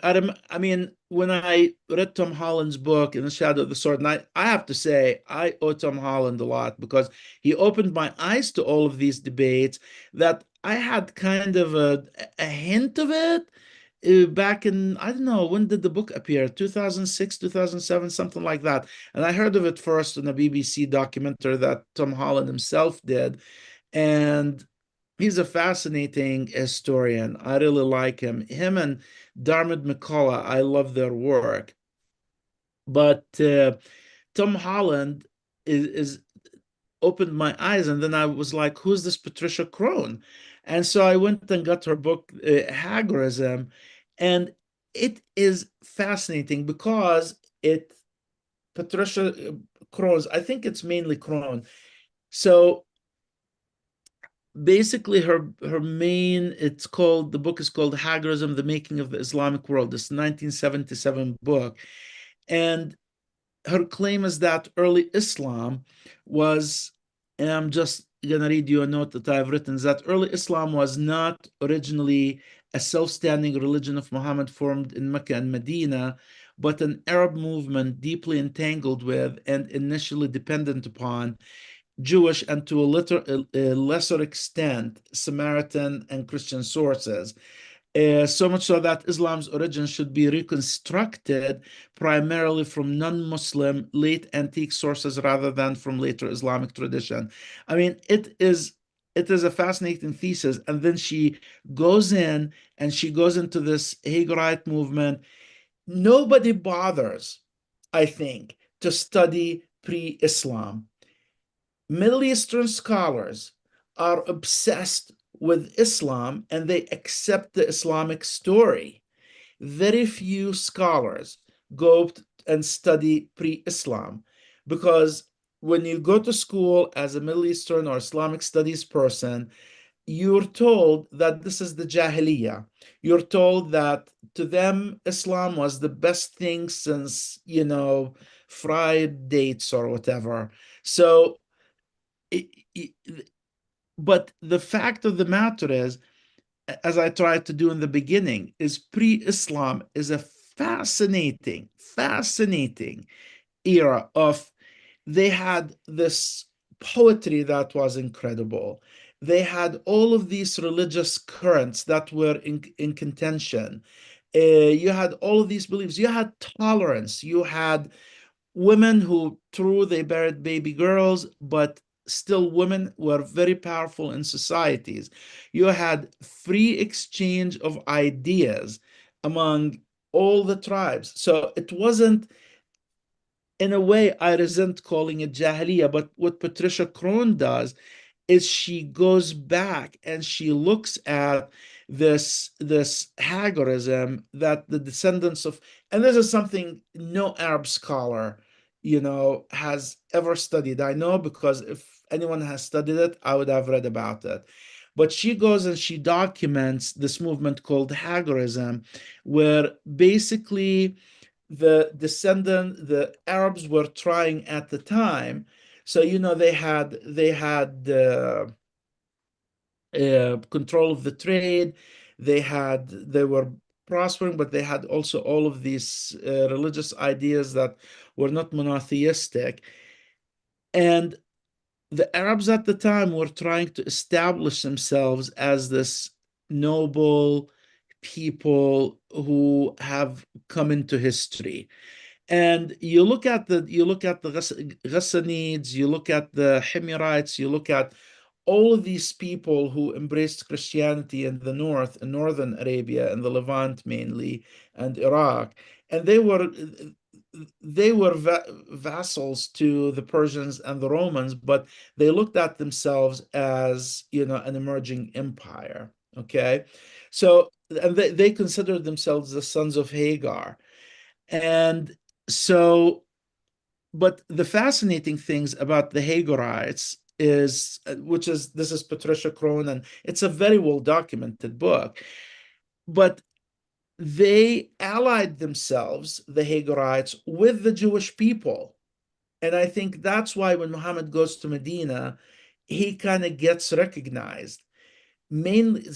I mean, when I read Tom Holland's book In the Shadow of the Sword, and I have to say I owe Tom Holland a lot because he opened my eyes to all of these debates that I had kind of a hint of it back in, I don't know, when did the book appear? 2006, 2007, something like that. And I heard of it first in a BBC documentary that Tom Holland himself did. And he's a fascinating historian. I really like him. Him and Dermot McCullough, I love their work. But Tom Holland is opened my eyes, and then I was like, "Who's this Patricia Crone?" And so I went and got her book, Hagerism, and it is fascinating because Patricia Crone's. I think it's mainly Crone. So basically her main the book is called Hagerism, the Making of the Islamic World. This 1977 book. And her claim is that early Islam was, and I'm just gonna read you a note that I've written, is that early Islam was not originally a self-standing religion of Muhammad formed in Mecca and Medina, but an Arab movement deeply entangled with and initially dependent upon Jewish and to a lesser extent Samaritan and Christian sources. So much so that Islam's origins should be reconstructed primarily from non-Muslim late antique sources rather than from later Islamic tradition. I mean, it is a fascinating thesis. And then she goes in and she goes into this Hagerite movement. Nobody bothers, I think, to study pre-Islam. Middle Eastern scholars are obsessed with Islam and they accept the Islamic story. Very few scholars go and study pre-Islam because when you go to school as a Middle Eastern or Islamic studies person, you're told that this is the Jahiliyyah. You're told that to them, Islam was the best thing since, fried dates or whatever. So it, But the fact of the matter is, as I tried to do in the beginning, is pre-Islam is a fascinating era of, they had this poetry that was incredible. They had all of these religious currents that were in contention. You had all of these beliefs. You had tolerance. You had women who, true, they buried baby girls, but still women were very powerful in societies. You had free exchange of ideas among all the tribes. So it wasn't, in a way, I resent calling it Jahiliyyah, but what Patricia Crone does is she goes back and she looks at this Hagorism that the descendants of, and this is something no Arab scholar, has ever studied. I know, because if anyone has studied it, I would have read about it. But she goes and she documents this movement called Hagorism, where basically the Arabs were trying at the time. So they had control of the trade. They were prospering, but they had also all of these religious ideas that were not monotheistic. And the Arabs at the time were trying to establish themselves as this noble people who have come into history. And you look at the Ghassanids, you look at the Himyarites, you look at all of these people who embraced Christianity in the north, in northern Arabia, and the Levant mainly, and Iraq, and they were vassals to the Persians and the Romans, but they looked at themselves as, an emerging empire. Okay, so, and they considered themselves the sons of Hagar. And so, but the fascinating things about the Hagarites is, this is Patricia Crone, and it's a very well documented book. But they allied themselves, the Hagarites, with the Jewish people. And I think that's why when Muhammad goes to Medina, he kind of gets recognized. Mainly,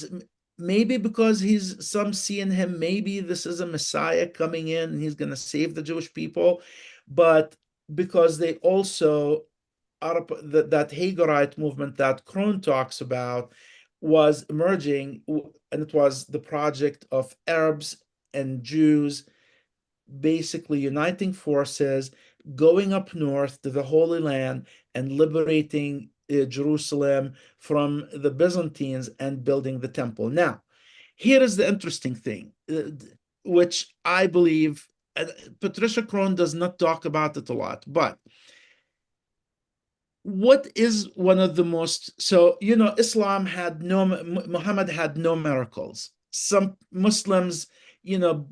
maybe because some see in him, maybe this is a Messiah coming in and he's going to save the Jewish people, but because they also are, that Hagarite movement that Krohn talks about was emerging, and it was the project of Arabs and Jews basically uniting forces, going up north to the Holy Land and liberating Jerusalem from the Byzantines and building the temple. Now, here is the interesting thing, which I believe Patricia Crone does not talk about it a lot, but what is one of the most, so Islam had no, Muhammad had no miracles. Some Muslims, you know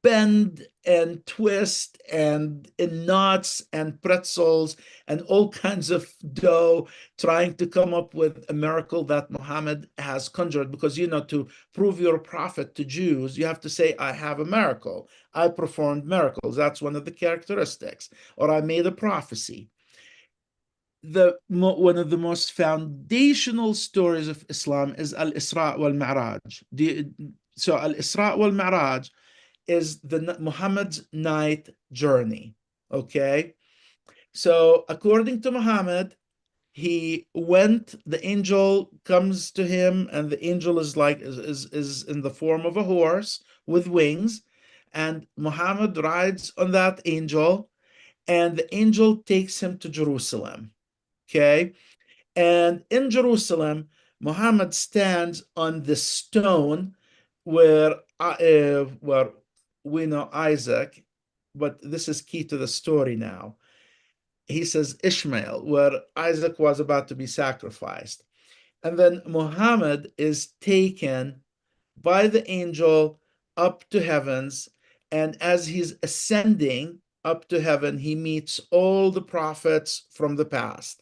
bend and twist and in knots and pretzels and all kinds of dough, trying to come up with a miracle that Muhammad has conjured, because to prove you're a prophet to Jews, you have to say, I have a miracle, I performed miracles, that's one of the characteristics, or I made a prophecy. One of the most foundational stories of Islam is Al-Isra wal-Mi'raj. So Al-Isra wal-Mi'raj is Muhammad's night journey. Okay, so according to Muhammad, the angel comes to him, and the angel is in the form of a horse with wings, and Muhammad rides on that angel, and the angel takes him to Jerusalem. Okay. And in Jerusalem, Muhammad stands on the stone where we know Isaac, but this is key to the story now. He says Ishmael, where Isaac was about to be sacrificed. And then Muhammad is taken by the angel up to heavens. And as he's ascending up to heaven, he meets all the prophets from the past.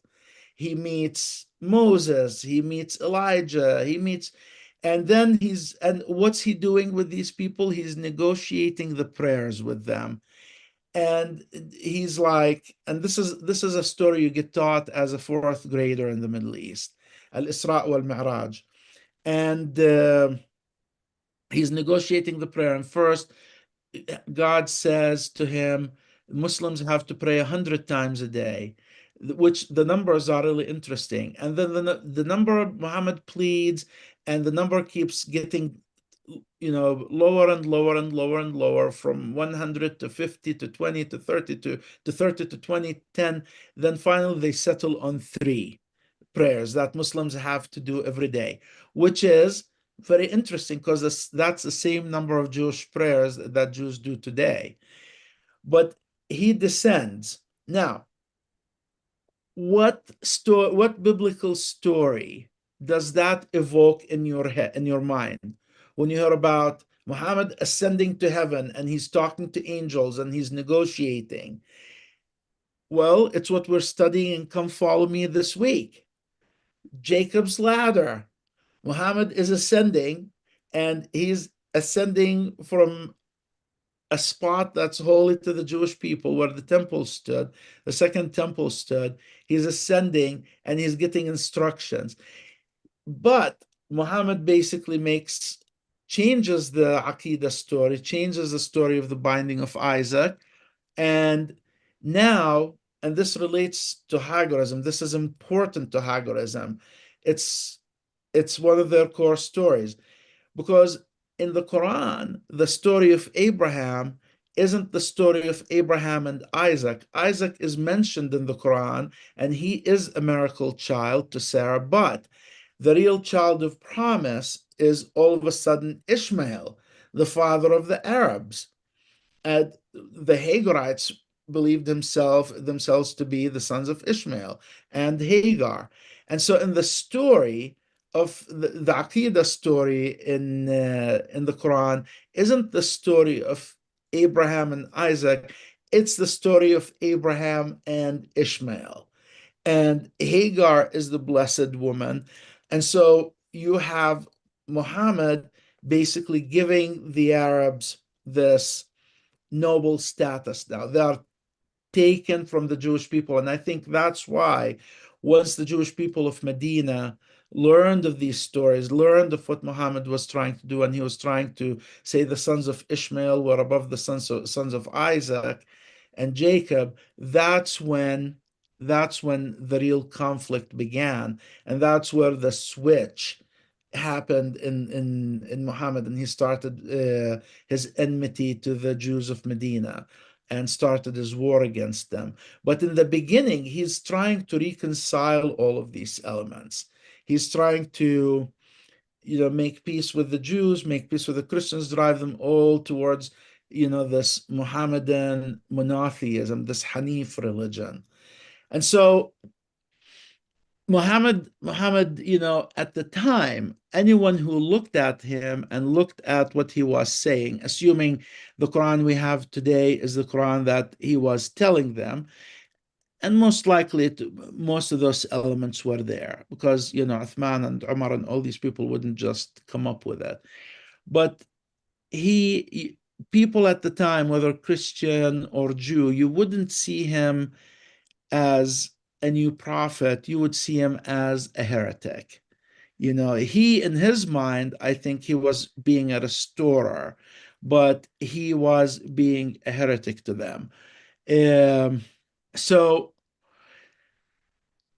He meets Moses, he meets Elijah, and what's he doing with these people? He's negotiating the prayers with them. And this is a story you get taught as a fourth grader in the Middle East. al-Isra wal-Mi'raj. And he's negotiating the prayer. And first, God says to him, Muslims have to pray 100 times a day, which the numbers are really interesting. And then the number Muhammad pleads, and the number keeps getting, lower and lower and lower and lower, from 100 to 50 to 20 to 30 to 30 to 20, 10. Then finally they settle on 3 prayers that Muslims have to do every day, which is very interesting because that's the same number of Jewish prayers that Jews do today. But he descends. Now, what biblical story does that evoke in your head, in your mind, when you hear about Muhammad ascending to heaven and he's talking to angels and he's negotiating? Well, it's what we're studying in Come Follow Me this week. Jacob's ladder. Muhammad is ascending, and he's ascending from a spot that's holy to the Jewish people where the temple stood, the second temple stood. He's ascending and he's getting instructions. But Muhammad basically changes the Aqidah story, changes the story of the binding of Isaac. And now, and this relates to Hagorism, this is important to Hagorism. It's one of their core stories, because in the Quran, the story of Abraham isn't the story of Abraham and Isaac. Isaac is mentioned in the Quran, and he is a miracle child to Sarah, but the real child of promise is all of a sudden Ishmael, the father of the Arabs. And the Hagarites believed themselves to be the sons of Ishmael and Hagar. And so in the story of the Aqidah story in the Quran isn't the story of Abraham and Isaac, it's the story of Abraham and Ishmael. And Hagar is the blessed woman. And so you have Muhammad basically giving the Arabs this noble status now. They are taken from the Jewish people. And I think that's why once the Jewish people of Medina learned of these stories, learned of what Muhammad was trying to do, and he was trying to say the sons of Ishmael were above the sons of Isaac and Jacob, that's when the real conflict began. And that's where the switch happened in Muhammad, and he started his enmity to the Jews of Medina and started his war against them. But in the beginning, he's trying to reconcile all of these elements. He's trying to, make peace with the Jews, make peace with the Christians, drive them all towards, this Muhammadan monotheism, this Hanif religion. And so Muhammad, at the time, anyone who looked at him and looked at what he was saying, assuming the Quran we have today is the Quran that he was telling them, and most likely most of those elements were there, because, Uthman and Umar and all these people wouldn't just come up with it. But people at the time, whether Christian or Jew, you wouldn't see him as a new prophet, you would see him as a heretic. He, in his mind, I think he was being a restorer, but he was being a heretic to them. Um, so,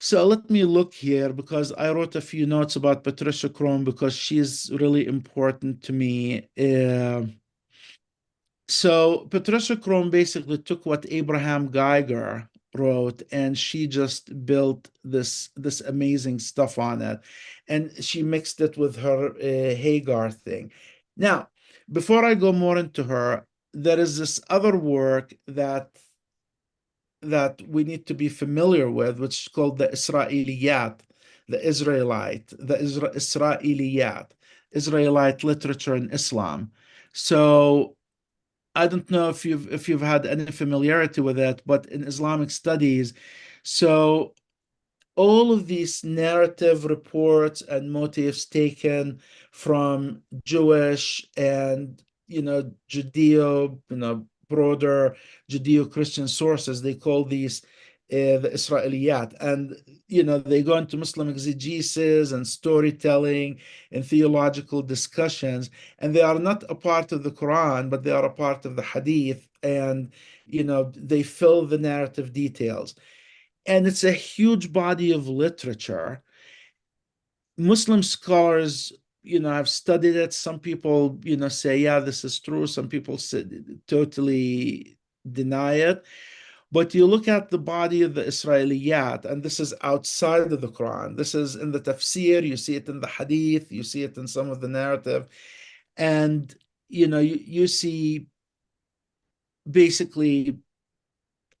so let me look here, because I wrote a few notes about Patricia Crone because she's really important to me. So Patricia Crone basically took what Abraham Geiger wrote, and she just built this amazing stuff on it, and she mixed it with her Hagar thing. Now, before I go more into her, there is this other work that we need to be familiar with, which is called the Israeliyat, Israeliyat, Israelite literature in Islam. So I don't know if you've had any familiarity with it, but in Islamic studies, so all of these narrative reports and motifs taken from Jewish and Judeo, broader Judeo-Christian sources, they call these the Israeliyat. And, they go into Muslim exegesis and storytelling and theological discussions, and they are not a part of the Quran, but they are a part of the Hadith, and, they fill the narrative details. And it's a huge body of literature. Muslim scholars, have studied it. Some people, say, yeah, this is true. Some people say, totally deny it. But you look at the body of the Israeliyat, and this is outside of the Quran. This is in the tafsir, you see it in the hadith, you see it in some of the narrative. And, you see basically,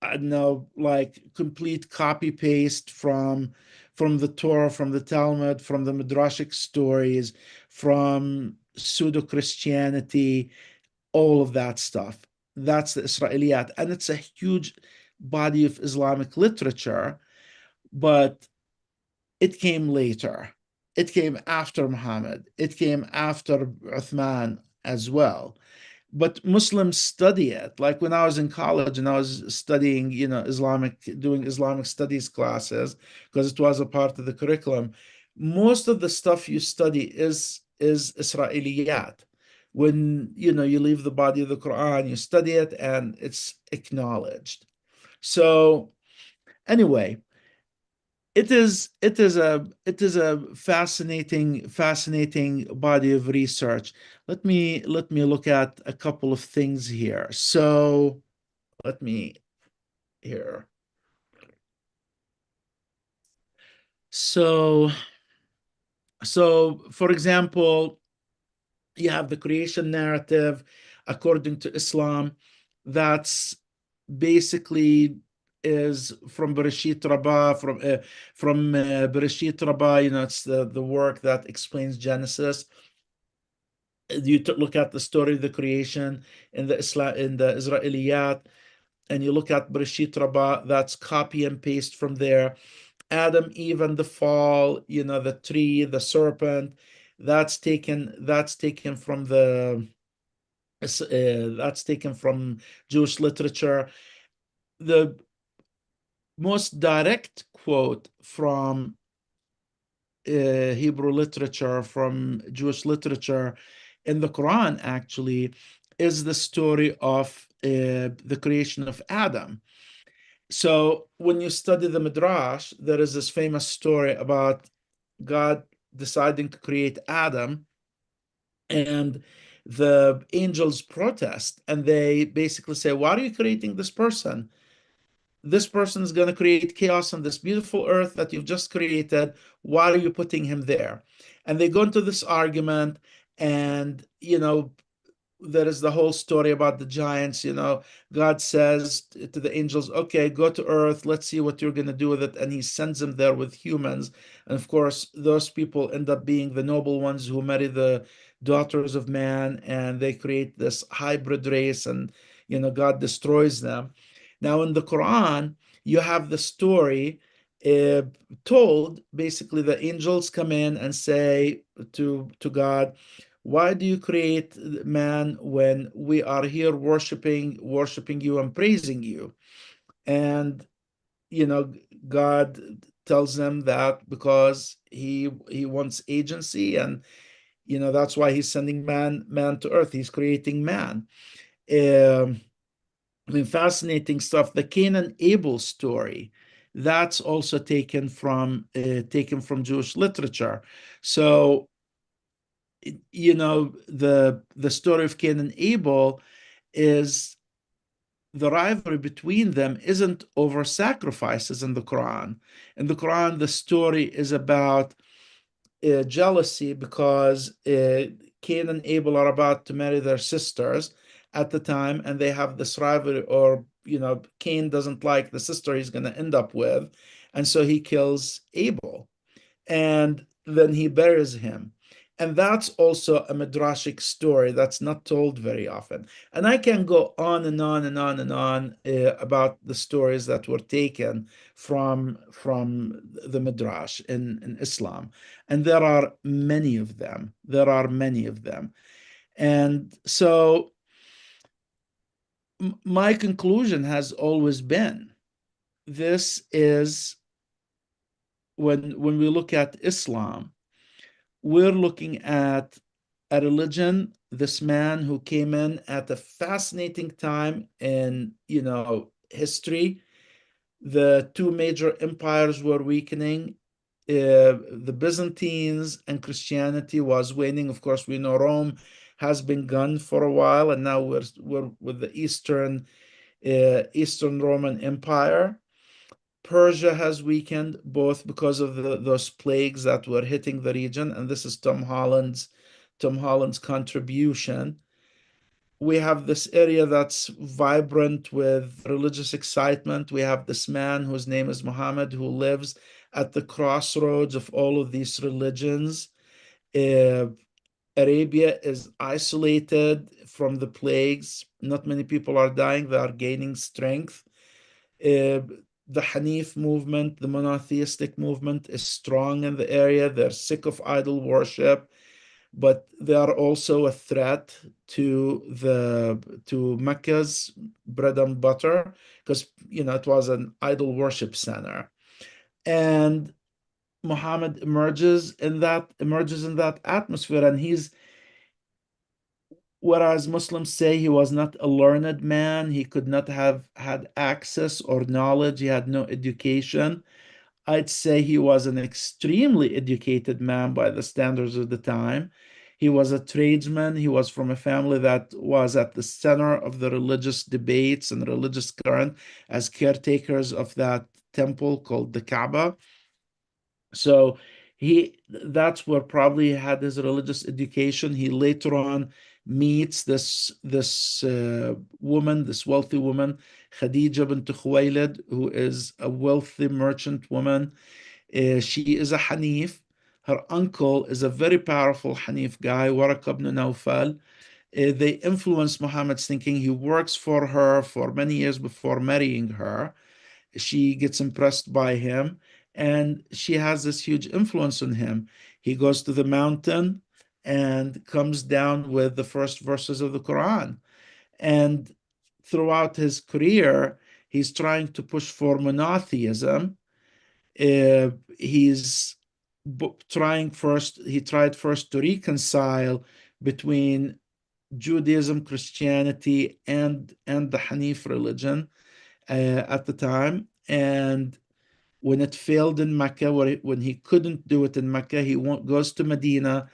I don't know, like complete copy paste from the Torah, from the Talmud, from the Midrashic stories, from pseudo Christianity, all of that stuff. That's the Israeliyat. And it's a huge body of Islamic literature, but it came later. It came after Muhammad. It came after Uthman as well. But Muslims study it. Like when I was in college and I was studying, doing Islamic studies classes, because it was a part of the curriculum, most of the stuff you study is Israeliyat. When, you leave the body of the Quran, you study it and it's acknowledged. So anyway, it is a fascinating body of research. Let me look at a couple of things here. So let me here. So for example, you have the creation narrative according to Islam. That's basically is from Bereshit Rabbah, from Bereshit Rabbah. It's the work that explains Genesis. You look at the story of the creation in the Israeliyat, and you look at Bereshit Rabbah. That's copy and paste from there. Adam, Eve, and the fall. The tree, the serpent. That's taken from Jewish literature. The most direct quote from Hebrew literature, from Jewish literature in the Quran, actually, is the story of the creation of Adam. So when you study the Midrash, there is this famous story about God deciding to create Adam, and the angels protest, and they basically say, why are you creating this person? This person is going to create chaos on this beautiful earth that you've just created. Why are you putting him there? And they go into this argument, and there is the whole story about the giants. God says to the angels, okay, go to earth, let's see what you're going to do with it. And he sends them there with humans. And of course, those people end up being the noble ones who marry the daughters of man, and they create this hybrid race, and God destroys them. Now in the Quran, you have the story uh, told. Basically, the angels come in and say to God, why do you create man when we are here worshiping you and praising you? And you know, God tells them that because he wants agency, and that's why he's sending man to earth. He's creating man. Um, I mean, fascinating stuff. The Cain and Abel story, that's also taken from Jewish literature. So the story of Cain and Abel is the rivalry between them isn't over sacrifices in the Quran. In the Quran, the story is about jealousy, because Cain and Abel are about to marry their sisters at the time, and they have this rivalry, or Cain doesn't like the sister he's going to end up with, and so he kills Abel, and then he buries him. And that's also a midrashic story that's not told very often. And I can go on and on and on and on about the stories that were taken from the midrash in Islam. And there are many of them. There are many of them. And so my conclusion has always been this is when we look at Islam, we're looking at a religion, this man who came in at a fascinating time in, history. The two major empires were weakening. The Byzantines and Christianity was waning. Of course, we know Rome has been gone for a while, and now we're with the Eastern Roman Empire. Persia has weakened both because of those plagues that were hitting the region, and this is Tom Holland's contribution. We have this area that's vibrant with religious excitement. We have this man whose name is Muhammad, who lives at the crossroads of all of these religions. Uh, Arabia is isolated from the plagues. Not many people are dying, they are gaining strength. The Hanif movement, the monotheistic movement, is strong in the area. They're sick of idol worship, but they are also a threat to Mecca's bread and butter, because it was an idol worship center. And Muhammad emerges in that atmosphere, and whereas Muslims say he was not a learned man, he could not have had access or knowledge, he had no education. I'd say he was an extremely educated man by the standards of the time. He was a tradesman. He was from a family that was at the center of the religious debates and religious current as caretakers of that temple called the Kaaba. So that's where probably he had his religious education. He later on meets this woman, this wealthy woman, Khadija bint Khuwaylid, who is a wealthy merchant woman. She is a Hanif. Her uncle is a very powerful Hanif guy, Waraq ibn Nawfal. They influence Muhammad's thinking. He works for her for many years before marrying her. She gets impressed by him, and she has this huge influence on him. He goes to the mountain and comes down with the first verses of the Quran. And throughout his career, he's trying to push for monotheism. He's he tried first to reconcile between Judaism, Christianity, and the Hanif religion at the time. And when it failed in Mecca, when he couldn't do it in Mecca, he goes to Medina,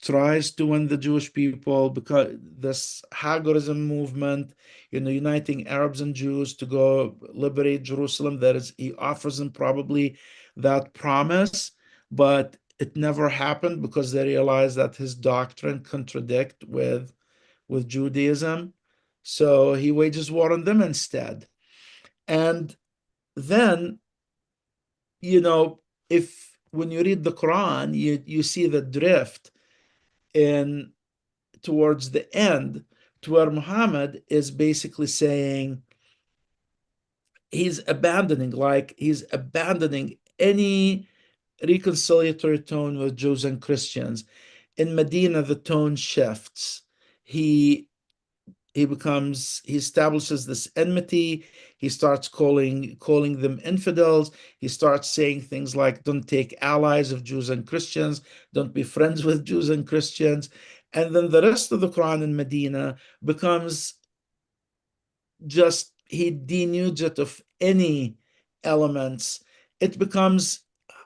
tries to win the Jewish people, because this Hagorism movement, uniting Arabs and Jews to go liberate Jerusalem, he offers them probably that promise, but it never happened because they realized that his doctrine contradict with Judaism. So he wages war on them instead. And then, you know, if when you read the Quran, you see the drift in towards the end, to where Muhammad is basically saying he's abandoning any reconciliatory tone with Jews and Christians. In Medina, the tone shifts. He he establishes this enmity. He starts calling them infidels. He starts saying things like, don't take allies of Jews and Christians, don't be friends with Jews and Christians. And then the rest of the Quran in Medina becomes just, he denudes it of any elements. It becomes,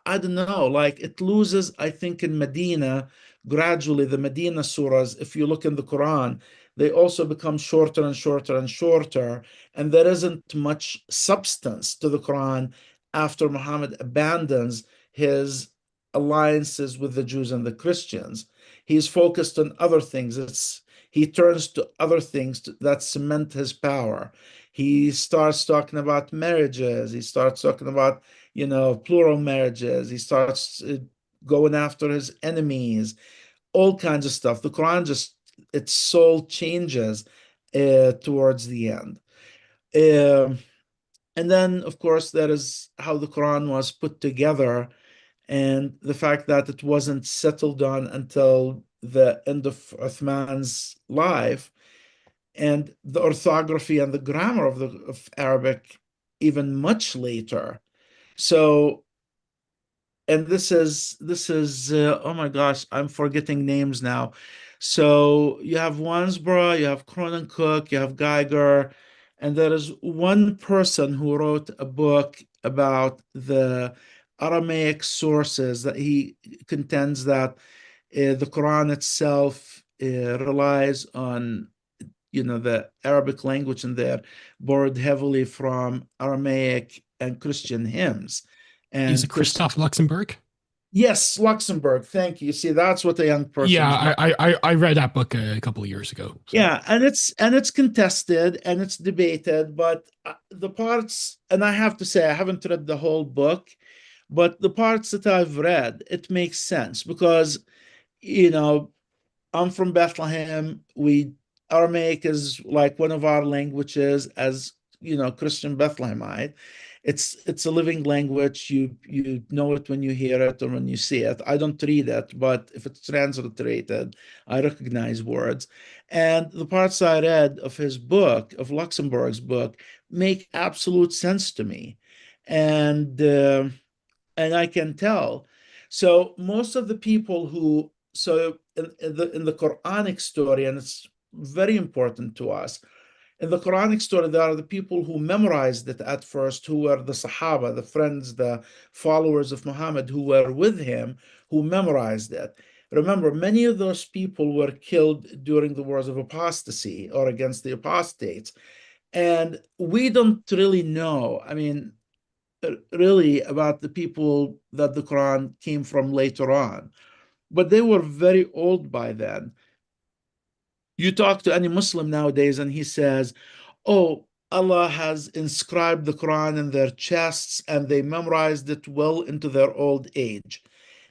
I don't know, like it loses, I think, in Medina, gradually, the Medina surahs, if you look in the Quran, they also become shorter and shorter and shorter. And there isn't much substance to the Quran after Muhammad abandons his alliances with the Jews and the Christians. He's focused on other things. He turns to other things that cement his power. He starts talking about marriages. He starts talking about, plural marriages. He starts going after his enemies, all kinds of stuff. The Quran its soul changes towards the end. Um and then, of course, that is how the Quran was put together, and the fact that it wasn't settled on until the end of Uthman's life, and the orthography and the grammar of Arabic even much later. So, and this is oh my gosh, I'm forgetting names now. So you have Wansborough, you have Cronin Cook, you have Geiger, and there is one person who wrote a book about the Aramaic sources that he contends that the Quran itself relies on, the Arabic language in there, borrowed heavily from Aramaic and Christian hymns Is it and Christian. Christoph Luxemburg? Yes, Luxembourg. Thank you. See, that's what a young person is Yeah, not. I read that book a couple of years ago. So Yeah, and it's contested and it's debated, but the parts, and I have to say, I haven't read the whole book, but the parts that I've read, it makes sense because, you know, I'm from Bethlehem. We Aramaic is like one of our languages as, Christian Bethlehemite. It's a living language. You know it when you hear it or when you see it. I don't read it, but if it's transliterated, I recognize words. And the parts I read of his book, of Luxemburg's book, make absolute sense to me. And and I can tell. So most of the people who, so in the Quranic story, and it's very important to us. In the Quranic story, there are the people who memorized it at first, who were the Sahaba, the friends, the followers of Muhammad who were with him, who memorized it. Remember, many of those people were killed during the wars of apostasy or against the apostates. And we don't really know. I mean, really about the people that the Quran came from later on. But they were very old by then. You talk to any Muslim nowadays, and he says, "Oh, Allah has inscribed the Quran in their chests and they memorized it well into their old age."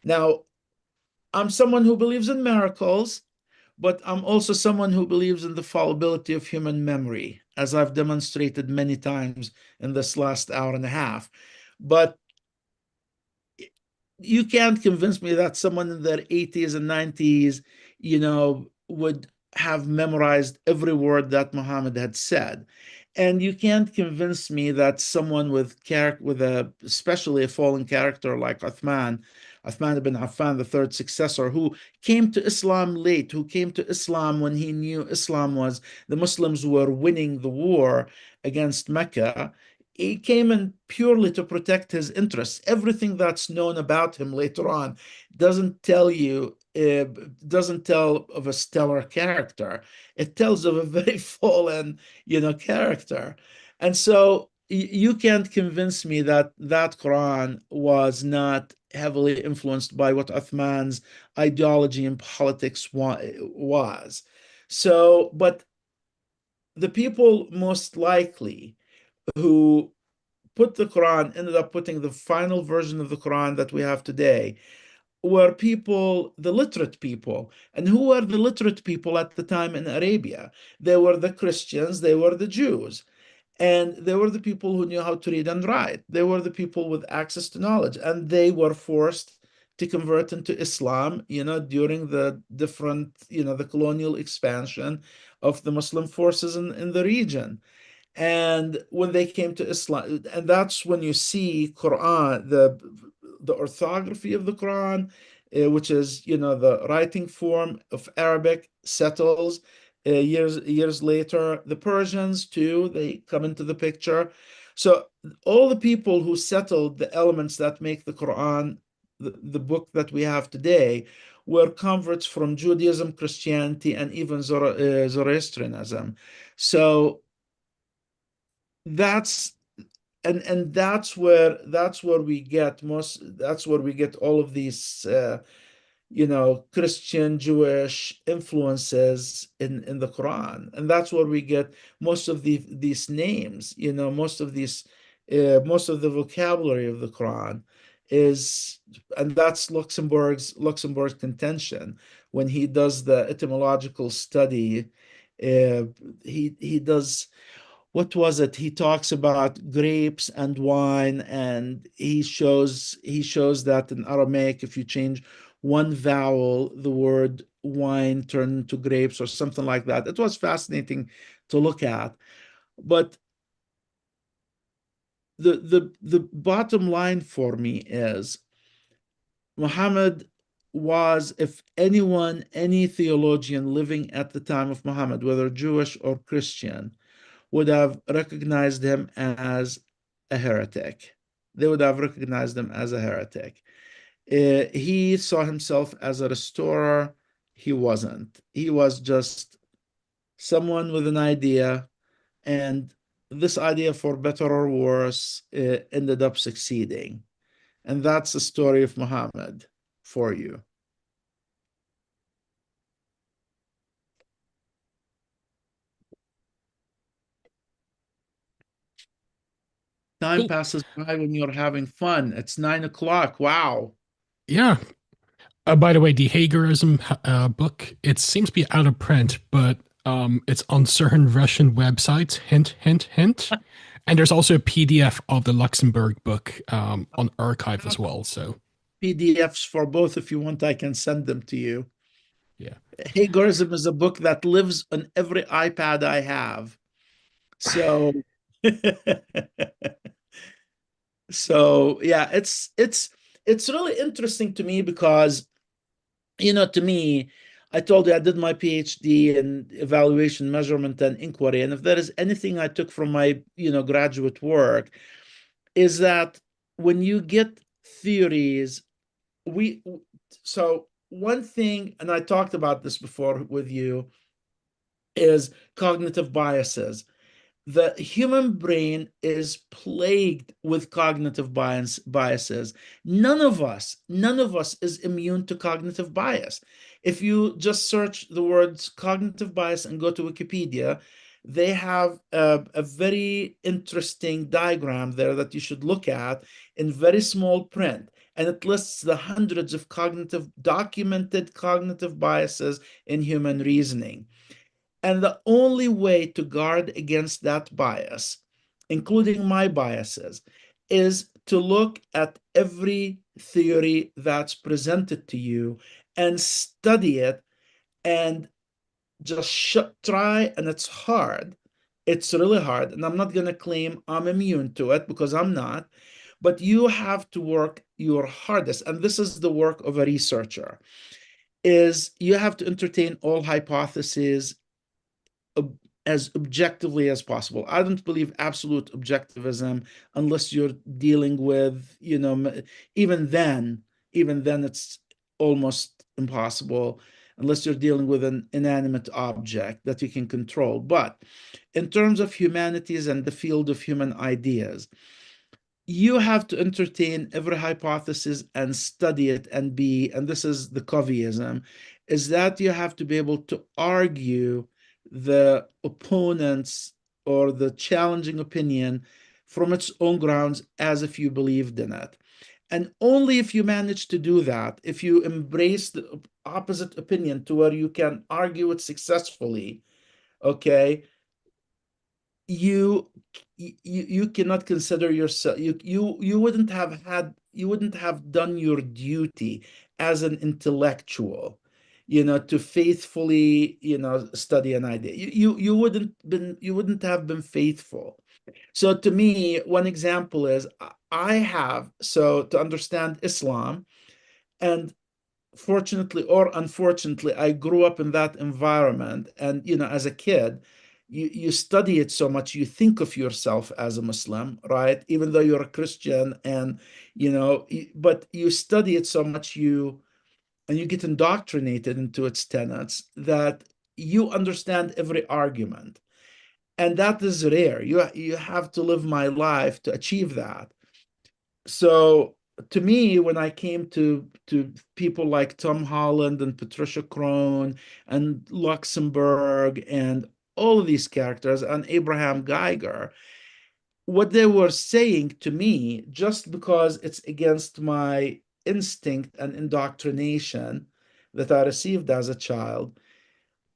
Now, I'm someone who believes in miracles, but I'm also someone who believes in the fallibility of human memory, as I've demonstrated many times in this last hour and a half. But you can't convince me that someone in their 80s and 90s, would have memorized every word that Muhammad had said. And you can't convince me that someone with character, with especially a fallen character like Uthman ibn Affan, the third successor, who came to Islam late, who came to Islam when he knew the Muslims were winning the war against Mecca. He came in purely to protect his interests. Everything that's known about him later on doesn't tell you, doesn't tell of a stellar character. It tells of a very fallen, character. And so you can't convince me that that Quran was not heavily influenced by what Uthman's ideology and politics was. So, but the people most likely who put the Quran, ended up putting the final version of the Quran that we have today, were people, the literate people. And who were the literate people at the time in Arabia? They were the Christians, they were the Jews, and they were the people who knew how to read and write. They were the people with access to knowledge, and they were forced to convert into Islam, during the different, the colonial expansion of the Muslim forces in the region. And when they came to Islam, and that's when you see Quran, the orthography of the Quran, which is, the writing form of Arabic, settles years later. The Persians too, they come into the picture. So all the people who settled the elements that make the Quran, the book that we have today, were converts from Judaism, Christianity, and even Zoroastrianism. So that's and that's where we get all of these Christian, Jewish influences in the Quran, and that's where we get most of these names. Most of the vocabulary of the Quran is, and that's Luxemburg's contention when he does the etymological study. He does, what was it? He talks about grapes and wine, and he shows that in Aramaic, if you change one vowel, the word wine turned into grapes or something like that. It was fascinating to look at. But the bottom line for me is Muhammad was, if anyone, any theologian living at the time of Muhammad, whether Jewish or Christian, would have recognized him as a heretic. They would have recognized him as a heretic. He saw himself as a restorer. He wasn't. He was just someone with an idea, and this idea, for better or worse, ended up succeeding. And that's the story of Muhammad for you. Time Cool. passes by when you're having fun. It's 9 o'clock. Wow. Yeah. By the way, the Hagerism book, it seems to be out of print, but it's on certain Russian websites. Hint, hint, hint. And there's also a PDF of the Luxembourg book on archive as well. So, PDFs for both. If you want, I can send them to you. yeah. Hagerism is a book that lives on every iPad I have. So, so yeah, it's really interesting to me because, to me, I told you I did my PhD in evaluation, measurement, and inquiry. And if there is anything I took from my, graduate work, is that when you get theories, we, so one thing, and I talked about this before with you, is cognitive biases. The human brain is plagued with cognitive biases. None of us is immune to cognitive bias. If you just search the words cognitive bias and go to Wikipedia, they have a very interesting diagram there that you should look at in very small print. And it lists the hundreds of documented cognitive biases in human reasoning. And the only way to guard against that bias, including my biases, is to look at every theory that's presented to you and study it and just try. And it's hard. It's really hard. And I'm not going to claim I'm immune to it because I'm not. But you have to work your hardest. And this is the work of a researcher, is you have to entertain all hypotheses as objectively as possible. I don't believe absolute objectivism unless you're dealing with, even then it's almost impossible unless you're dealing with an inanimate object that you can control. But in terms of humanities and the field of human ideas, you have to entertain every hypothesis and study it and this is the Coveyism, is that you have to be able to argue the opponents or the challenging opinion from its own grounds as if you believed in it. And only if you manage to do that, if you embrace the opposite opinion to where you can argue it successfully, okay, you you cannot consider yourself, you wouldn't have done your duty as an intellectual, to faithfully, study an idea. You wouldn't have been faithful. So to me, one example is I have, so to understand Islam, and fortunately or unfortunately, I grew up in that environment. And, as a kid, you study it so much, you think of yourself as a Muslim, right? Even though you're a Christian, and, but you study it so much, and you get indoctrinated into its tenets that you understand every argument. And that is rare. You have to live my life to achieve that. So to me, when I came to people like Tom Holland and Patricia Crone and Luxembourg and all of these characters and Abraham Geiger, what they were saying to me, just because it's against my instinct and indoctrination that I received as a child,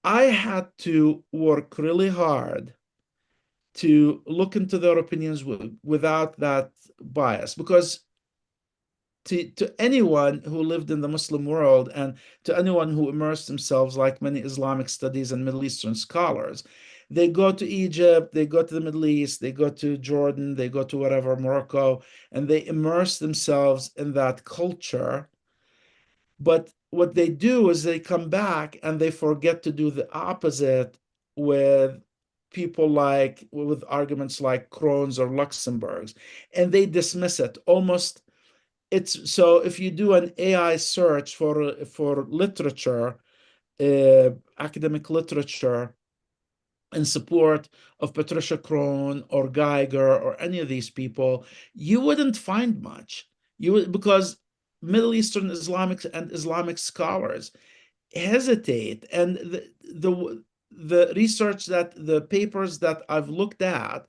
I had to work really hard to look into their opinions without that bias, because to anyone who lived in the Muslim world and to anyone who immersed themselves, like many Islamic studies and Middle Eastern scholars, they go to Egypt, they go to the Middle East, they go to Jordan, they go to whatever, Morocco, and they immerse themselves in that culture. But what they do is they come back and they forget to do the opposite with people like with arguments like Crohn's or Luxembourg's, and they dismiss it almost. It's so if you do an AI search for literature, academic literature in support of Patricia Crone or Geiger or any of these people, you wouldn't find much. You would, because Middle Eastern Islamic and Islamic scholars hesitate, and the research that the papers that I've looked at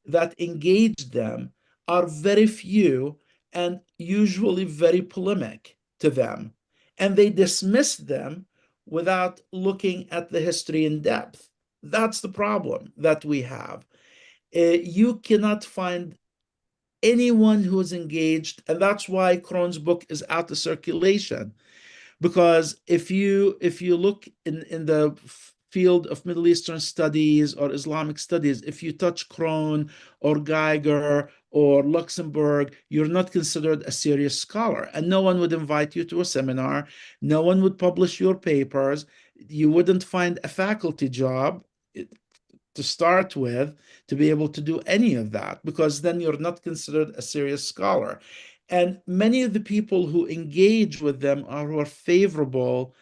that engage them are very few and usually very polemic to them. And they dismiss them without looking at the history in depth. That's the problem that we have. You cannot find anyone who is engaged, and that's why Crohn's book is out of circulation, because if you look in the field of Middle Eastern studies or Islamic studies, if you touch Crone or Geiger or Luxembourg, you're not considered a serious scholar, and no one would invite you to a seminar. No one would publish your papers. You wouldn't find a faculty job to start with to be able to do any of that, because then you're not considered a serious scholar. And many of the people who engage with them are who are favorable.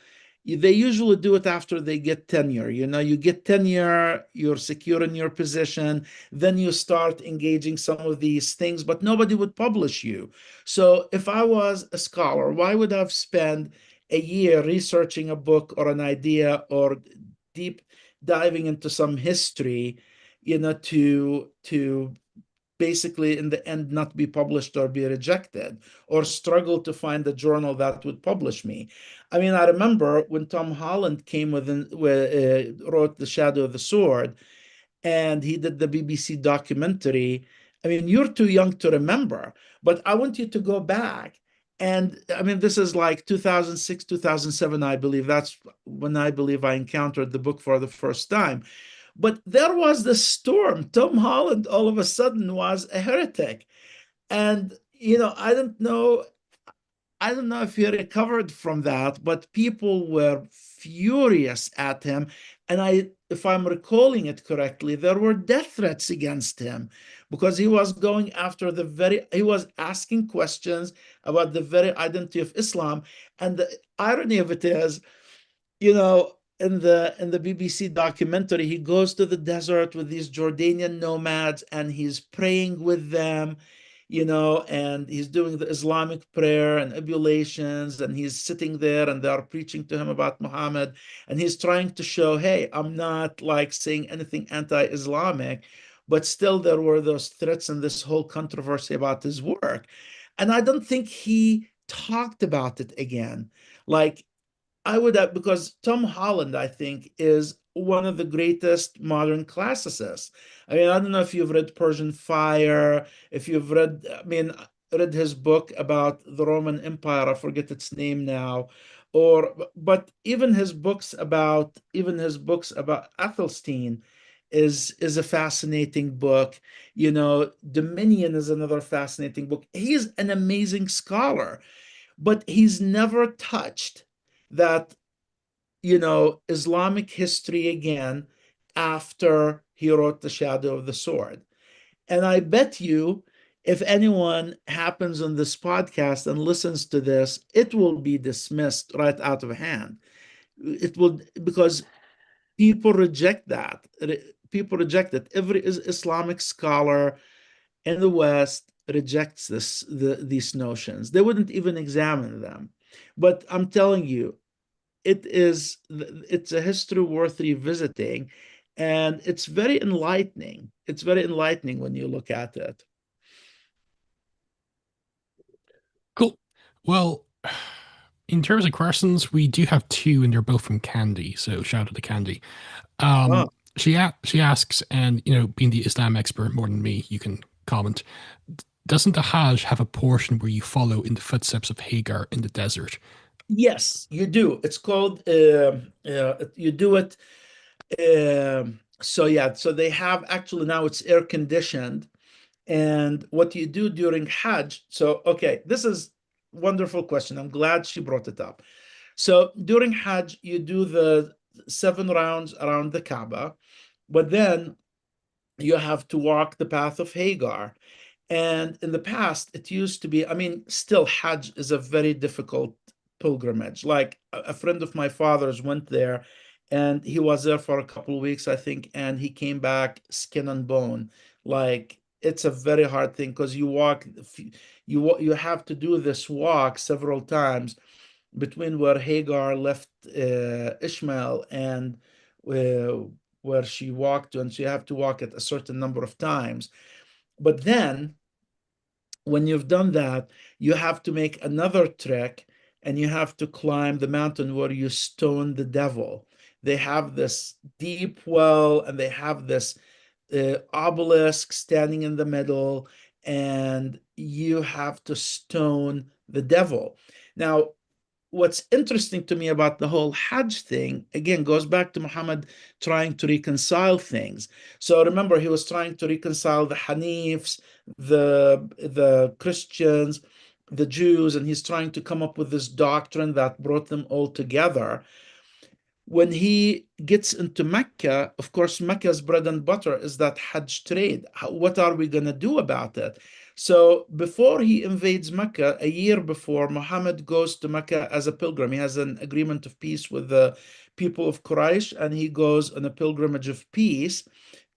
They usually do it after they get tenure. You get tenure, you're secure in your position, then you start engaging some of these things, but nobody would publish you. So if I was a scholar, why would I spend a year researching a book or an idea or deep diving into some history, to basically in the end not be published or be rejected or struggle to find a journal that would publish me? I mean, I remember when Tom Holland wrote The Shadow of the Sword, and he did the BBC documentary. I mean, you're too young to remember, but I want you to go back. And I mean, this is like 2006, 2007, I believe. That's when I believe I encountered the book for the first time. But there was the storm. Tom Holland all of a sudden was a heretic. And, I don't know if he recovered from that, but people were furious at him. And if I'm recalling it correctly, there were death threats against him because he was he was asking questions about the very identity of Islam. And the irony of it is, in the BBC documentary, he goes to the desert with these Jordanian nomads and he's praying with them, and he's doing the Islamic prayer and ebulations, and he's sitting there and they're preaching to him about Muhammad, and he's trying to show, hey, I'm not like saying anything anti-Islamic, but still there were those threats and this whole controversy about his work. And I don't think he talked about it again. Like, I would have, because Tom Holland, I think, is one of the greatest modern classicists. I mean, I don't know if you've read Persian Fire, if you've read his book about the Roman Empire, I forget its name now, but even his books about Athelstine is a fascinating book. Dominion is another fascinating book. He's an amazing scholar, but he's never touched that, Islamic history again after he wrote The Shadow of the Sword. And I bet you, if anyone happens on this podcast and listens to this, it will be dismissed right out of hand. It will, because people reject that. People reject it. Every Islamic scholar in the West rejects these notions. They wouldn't even examine them. But I'm telling you, it's a history worth revisiting, and it's very enlightening. It's very enlightening when you look at it. Cool. Well, in terms of questions, we do have two, and they're both from Candy. So shout out to Candy. Oh, She asks, and being the Islam expert more than me, you can comment. Doesn't the Hajj have a portion where you follow in the footsteps of Hagar in the desert? Yes, you do. It's called you do it. So yeah, so they have actually now it's air conditioned. And what you do during Hajj, so okay, this is wonderful question. I'm glad she brought it up. So during Hajj, you do the 7 rounds around the Kaaba, but then you have to walk the path of Hagar. And in the past, it used to be, I mean, still Hajj is a very difficult pilgrimage. Like a friend of my father's went there and he was there for a couple of weeks, I think, and he came back skin and bone. Like it's a very hard thing because you walk, you have to do this walk several times between where Hagar left Ishmael and uh, where she walked to, and so you have to walk it a certain number of times. But then when you've done that, you have to make another trek and you have to climb the mountain where you stone the devil. They have this deep well and they have this obelisk standing in the middle, and you have to stone the devil. Now, what's interesting to me about the whole Hajj thing, again, goes back to Muhammad trying to reconcile things. So remember, he was trying to reconcile the Hanifs, the Christians, the Jews, and he's trying to come up with this doctrine that brought them all together. When he gets into Mecca, of course, Mecca's bread and butter is that Hajj trade. What are we going to do about it? So before he invades Mecca, a year before, Muhammad goes to Mecca as a pilgrim. He has an agreement of peace with the people of Quraysh, and he goes on a pilgrimage of peace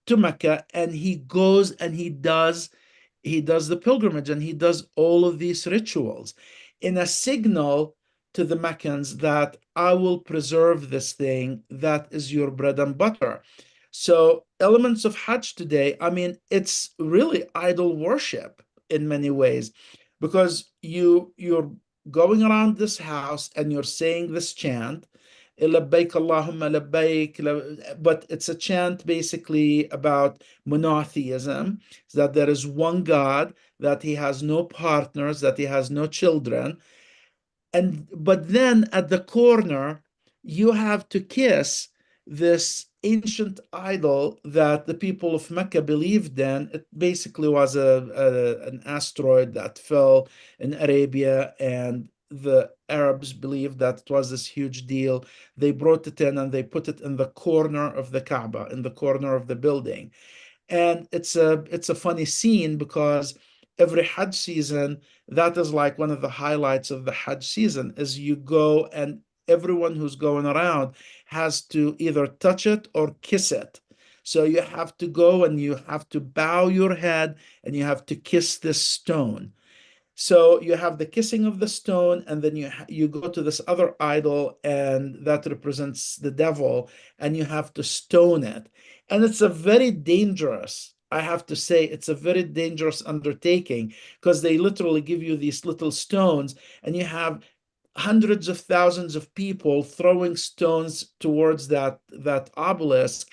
to Mecca, and he goes and he does the pilgrimage and he does all of these rituals in a signal to the Meccans that I will preserve this thing that is your bread and butter. So elements of Hajj today, I mean, it's really idol worship in many ways because you're going around this house and you're saying this chant, labbaik Allahumma labbaik, but it's a chant basically about monotheism, that there is one God, that he has no partners, that he has no children. And but then at the corner, you have to kiss this ancient idol that the people of Mecca believed in. It basically was an asteroid that fell in Arabia, and the Arabs believed that it was this huge deal. They brought it in and they put it in the corner of the Kaaba, in the corner of the building. And it's a funny scene because every Hajj season, that is like one of the highlights of the Hajj season, is you go and everyone who's going around has to either touch it or kiss it. So you have to go and you have to bow your head and you have to kiss this stone. So you have the kissing of the stone, and then you go to this other idol, and that represents the devil, and you have to stone it. And it's a very dangerous, I have to say, it's a very dangerous undertaking because they literally give you these little stones, and you have hundreds of thousands of people throwing stones towards that obelisk,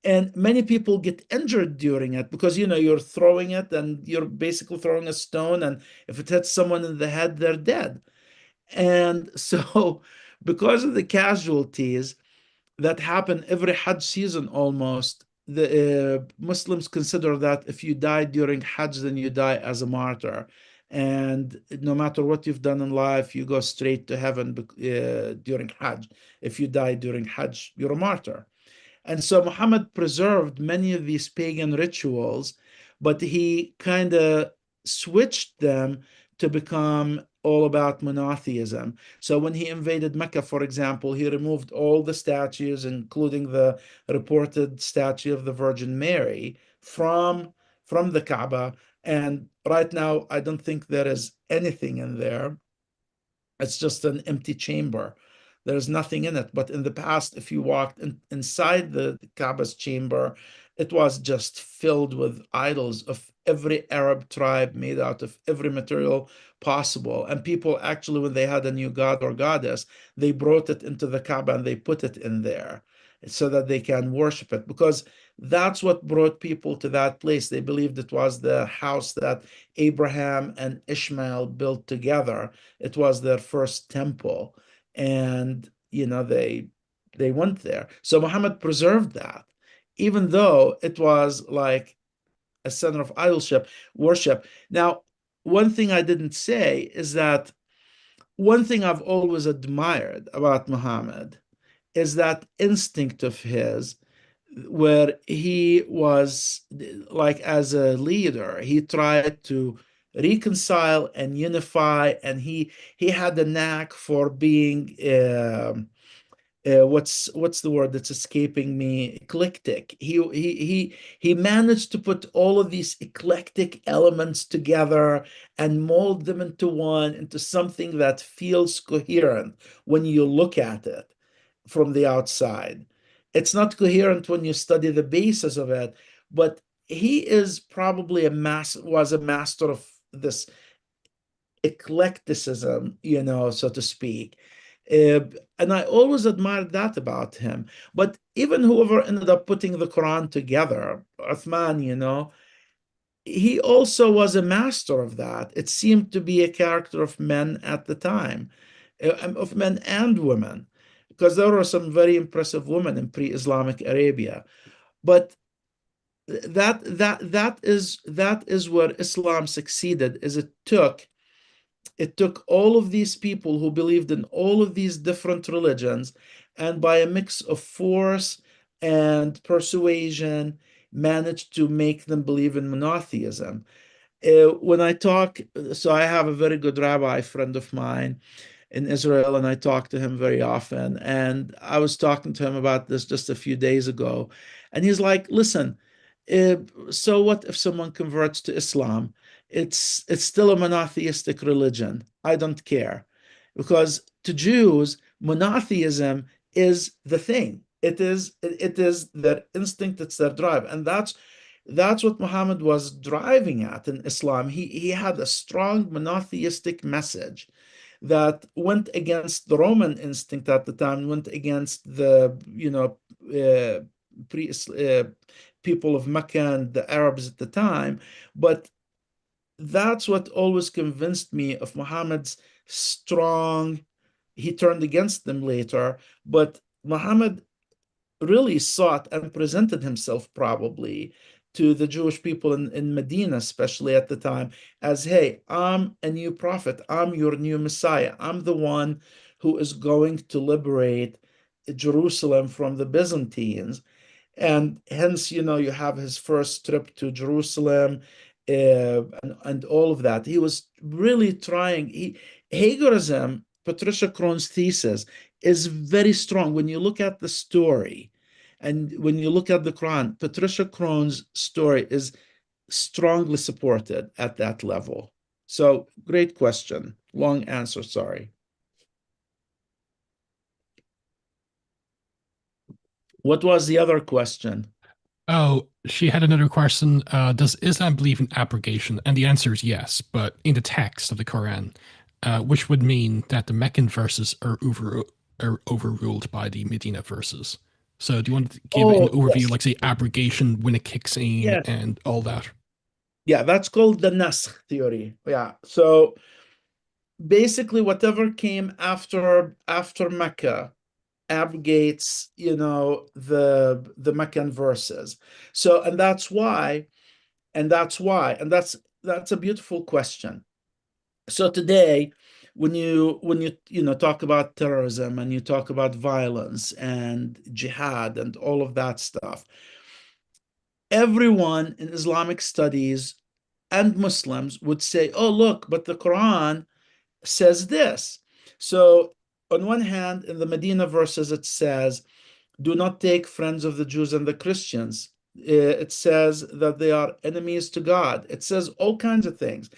and many people get injured during it because you're throwing it and you're basically throwing a stone, and if it hits someone in the head, they're dead. And so because of the casualties that happen every Hajj season almost, the Muslims consider that if you die during Hajj, then you die as a martyr, and no matter what you've done in life, you go straight to heaven during Hajj. If you die during Hajj, you're a martyr. And so Muhammad preserved many of these pagan rituals, but he kind of switched them to become all about monotheism. So when he invaded Mecca, for example, he removed all the statues, including the reported statue of the Virgin Mary, from the Kaaba. And right now, I don't think there is anything in there. It's just an empty chamber. There's nothing in it. But in the past, if you walked inside the Kaaba's chamber, it was just filled with idols of every Arab tribe, made out of every material possible. And people actually, when they had a new god or goddess, they brought it into the Kaaba and they put it in there. so that they can worship it, because that's what brought people to that place. They believed it was the house that Abraham and Ishmael built together. It was their first temple. And they went there. So Muhammad preserved that, even though it was like a center of idolship worship. Now, one thing I didn't say is that one thing I've always admired about Muhammad is that instinct of his, where he was like, as a leader, he tried to reconcile and unify, and he had a knack for being what's the word that's escaping me? Eclectic. He managed to put all of these eclectic elements together and mold them into something that feels coherent when you look at it from the outside. It's not coherent when you study the basis of it, but he is probably was a master of this eclecticism, so to speak. And I always admired that about him. But even whoever ended up putting the Quran together, Uthman, he also was a master of that. It seemed to be a character of men at the time, of men and women, because there were some very impressive women in pre-Islamic Arabia. But that is where Islam succeeded, is it took all of these people who believed in all of these different religions, and by a mix of force and persuasion, managed to make them believe in monotheism. When I talk, so I have a very good rabbi friend of mine in Israel, and I talk to him very often. And I was talking to him about this just a few days ago. And he's like, listen, uh, so what if someone converts to Islam? It's still a monotheistic religion. I don't care. Because to Jews, monotheism is the thing. It is their instinct, it's their drive. And that's what Muhammad was driving at in Islam. He had a strong monotheistic message that went against the Roman instinct at the time, went against the pre people of Mecca and the Arabs at the time. But that's what always convinced me of Muhammad's strong. He turned against them later, but Muhammad really sought and presented himself probably to the Jewish people in Medina, especially at the time, as, hey, I'm a new prophet. I'm your new Messiah. I'm the one who is going to liberate Jerusalem from the Byzantines. And hence, you have his first trip to Jerusalem, and all of that. He was really trying. Hagerism, Patricia Crohn's thesis, is very strong. When you look at the story and when you look at the Quran, Patricia Crohn's story is strongly supported at that level. So, great question. Long answer, sorry. What was the other question? Oh, she had another question. Does Islam believe in abrogation? And the answer is yes, but in the text of the Quran, which would mean that the Meccan verses are overruled by the Medina verses. So, do you want to give an Oh, overview, yes. like say abrogation when it kicks in Yes. and all that? Yeah, that's called the Naskh theory. Yeah. So basically, whatever came after Mecca abrogates, the Meccan verses. So, and that's a beautiful question. So today, when you talk about terrorism and you talk about violence and jihad and all of that stuff, everyone in Islamic studies and Muslims would say, "Oh, look, but the Quran says this." So, on one hand, in the Medina verses, it says, "Do not take friends of the Jews and the Christians." It says that they are enemies to God. It says all kinds of things.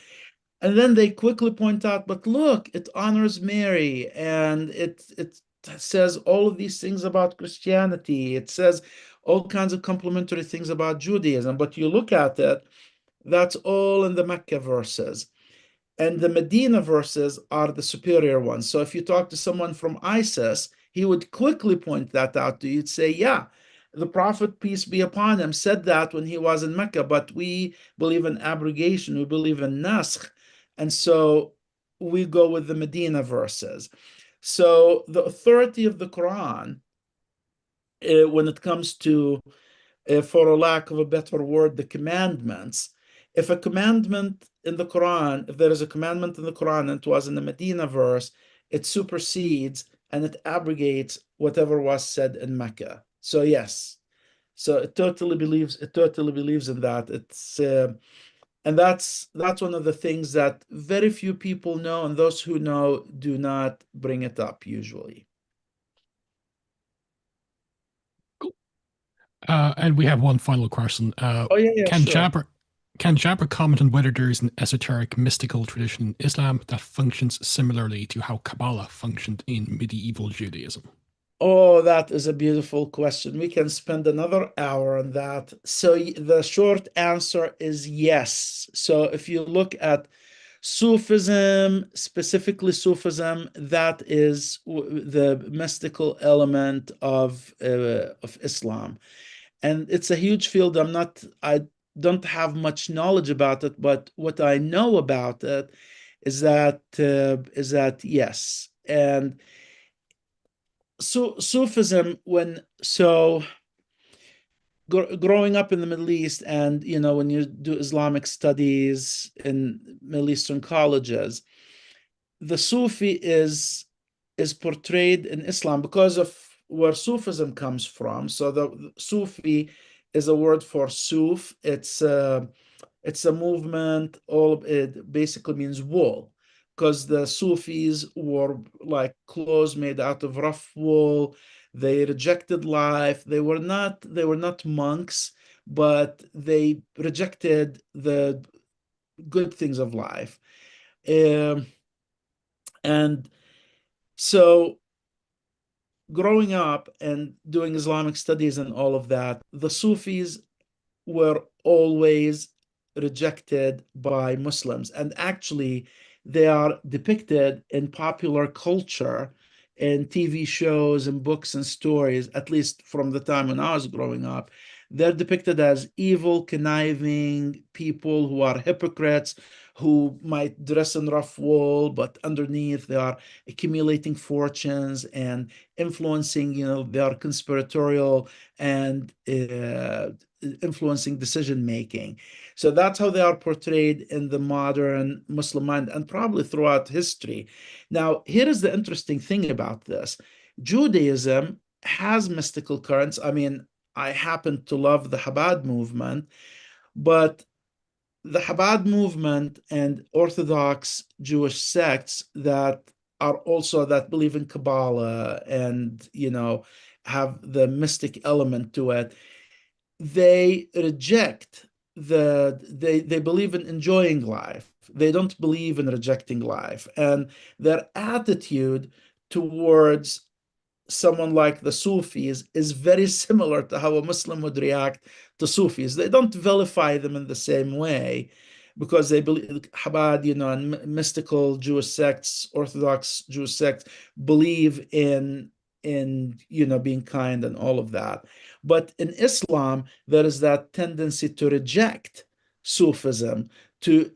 And then they quickly point out, but look, it honors Mary, and it says all of these things about Christianity. It says all kinds of complimentary things about Judaism. But you look at it, that's all in the Mecca verses. And the Medina verses are the superior ones. So if you talk to someone from ISIS, he would quickly point that out to you. He'd say, yeah, the Prophet, peace be upon him, said that when he was in Mecca, but we believe in abrogation, we believe in naskh, and so we go with the Medina verses. So the authority of the Quran, when it comes to, for a lack of a better word, the commandments. If a commandment in the Quran, if there is a commandment in the Quran and it was in the Medina verse, it supersedes and it abrogates whatever was said in Mecca. So yes, so it totally believes in that. It's and that's one of the things that very few people know, and those who know do not bring it up usually. Cool. And we have one final question. Oh yeah, yeah, Can sure. Jabra can Jabra comment on whether there is an esoteric mystical tradition in Islam that functions similarly to how Kabbalah functioned in medieval Judaism? Oh, that is a beautiful question. We can spend another hour on that. So the short answer is yes. So if you look at Sufism, specifically Sufism, that is the mystical element of Islam, and it's a huge field. I don't have much knowledge about it, but what I know about it is that yes, and so Sufism, growing up in the Middle East, and when you do Islamic studies in Middle Eastern colleges, the Sufi is portrayed in Islam because of where Sufism comes from. So the Sufi is a word for Suf. It's a movement. All it basically means wool, because the Sufis wore like clothes made out of rough wool. They rejected life. They were not monks, but they rejected the good things of life. Um, and so growing up and doing Islamic studies and all of that, the Sufis were always rejected by Muslims. And actually, they are depicted in popular culture, in TV shows and books and stories, at least from the time when I was growing up. They're depicted as evil, conniving people who are hypocrites, who might dress in rough wool, but underneath they are accumulating fortunes and influencing, they are conspiratorial and influencing decision making. So that's how they are portrayed in the modern Muslim mind and probably throughout history. Now, here is the interesting thing about this. Judaism has mystical currents. I mean, I happen to love the Chabad movement, but the Chabad movement and Orthodox Jewish sects that believe in Kabbalah and have the mystic element to it, they reject they believe in enjoying life. They don't believe in rejecting life, and their attitude towards someone like the Sufis is very similar to how a Muslim would react to Sufis. They don't vilify them in the same way, because they believe Chabad, and mystical Jewish sects, Orthodox Jewish sects, believe in being kind and all of that. But in Islam, there is that tendency to reject Sufism, to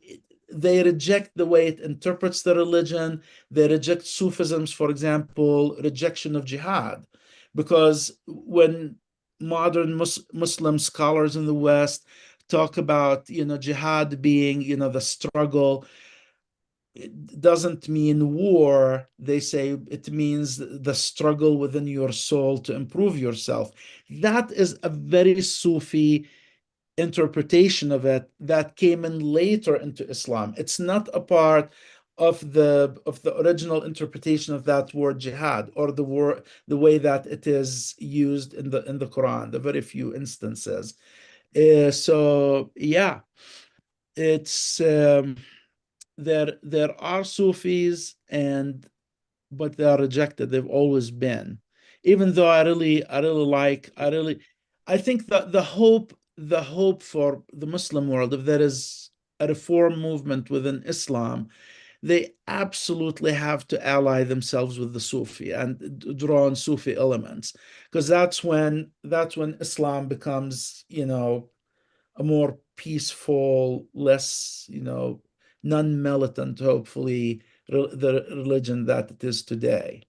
they reject the way it interprets the religion. They reject Sufism's, for example, rejection of jihad, because when modern Muslim scholars in the West talk about jihad being the struggle, it doesn't mean war. They say it means the struggle within your soul to improve yourself. That is a very Sufi interpretation of it that came in later into Islam. It's not a part of the original interpretation of that word jihad, or the way that it is used in the Quran, the very few instances. So yeah, it's there are Sufis, but they are rejected. They've always been. Even though I think that the hope for the Muslim world, if there is a reform movement within Islam, they absolutely have to ally themselves with the Sufi and draw on Sufi elements, because that's when Islam becomes, a more peaceful, less, non-militant, hopefully, the religion that it is today.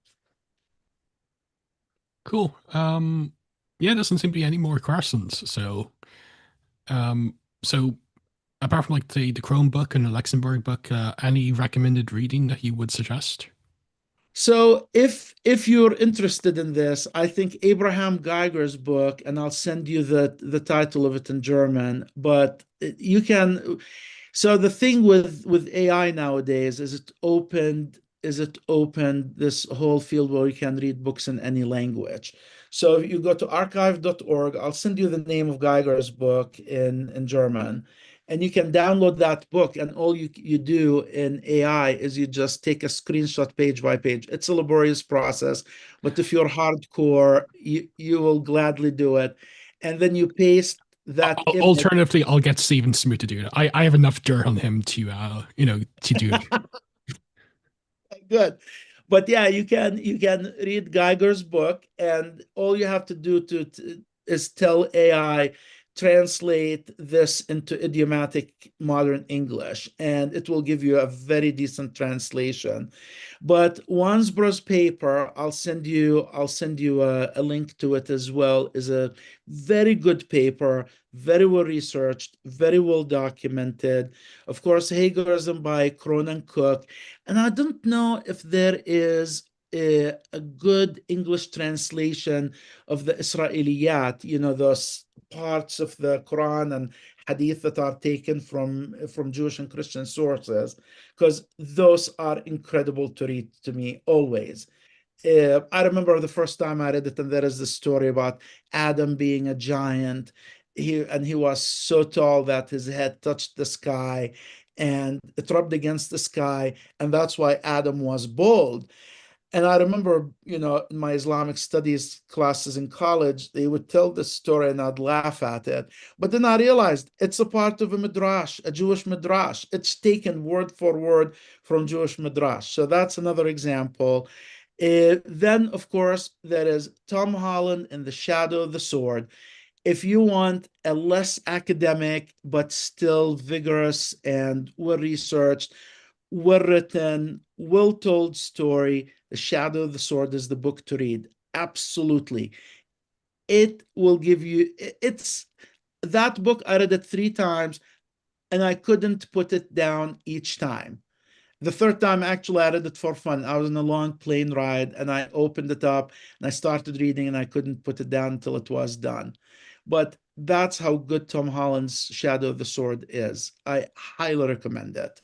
Cool. Yeah, there doesn't seem to be any more questions. Um, so apart from like the Chrome book and the Luxembourg book, any recommended reading that you would suggest? So if you're interested in this, I think Abraham Geiger's book, and I'll send you the title of it in German, but you can. So the thing with AI nowadays is it opened this whole field where you can read books in any language. So if you go to archive.org, I'll send you the name of Geiger's book in German, and you can download that book, and all you do in AI is you just take a screenshot page by page. It's a laborious process, but if you're hardcore, you will gladly do it. And then you paste that image. Alternatively, I'll get Steven Smoot to do it. I have enough dirt on him to to do it. Good. But yeah, you can read Geiger's book, and all you have to do is tell AI translate this into idiomatic modern English, and it will give you a very decent translation. But Wansborough's paper, I'll send you a link to it as well, is a very good paper, very well researched, very well documented. Of course, Hagerism by Cronin Cook. And I don't know if there is a good English translation of the Israeliyat, those parts of the Quran and Hadith that are taken from Jewish and Christian sources, because those are incredible to read to me always. I remember the first time I read it, and there is the story about Adam being a giant. He was so tall that his head touched the sky, and it rubbed against the sky, and that's why Adam was bald. And I remember, in my Islamic studies classes in college, they would tell this story and I'd laugh at it. But then I realized it's a part of a midrash, a Jewish midrash. It's taken word for word from Jewish midrash. So that's another example. Then, of course, there is Tom Holland in The Shadow of the Sword. If you want a less academic, but still vigorous and well researched, well written, well told story, The Shadow of the Sword is the book to read. Absolutely. It will give you, it's that book. I read it 3 times and I couldn't put it down each time. The third time, actually, I read it for fun. I was on a long plane ride and I opened it up and I started reading and I couldn't put it down until it was done. But that's how good Tom Holland's Shadow of the Sword is. I highly recommend it.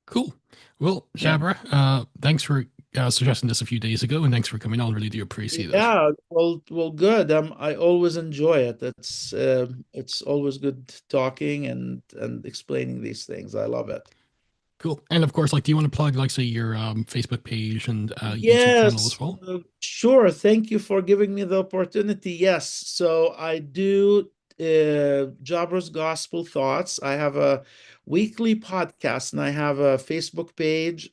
Cool. Well, Yeah. Jabra, thanks for suggesting this a few days ago, and thanks for coming on. Really do appreciate it. Yeah, well, good. I always enjoy it. It's always good talking and explaining these things. I love it. Cool. And of course, like, do you want to plug, like, say, your Facebook page and YouTube channel as Yes, well? sure. Thank you for giving me the opportunity. Yes, so I do Jabra's Gospel Thoughts. I have a weekly podcast and I have a Facebook page,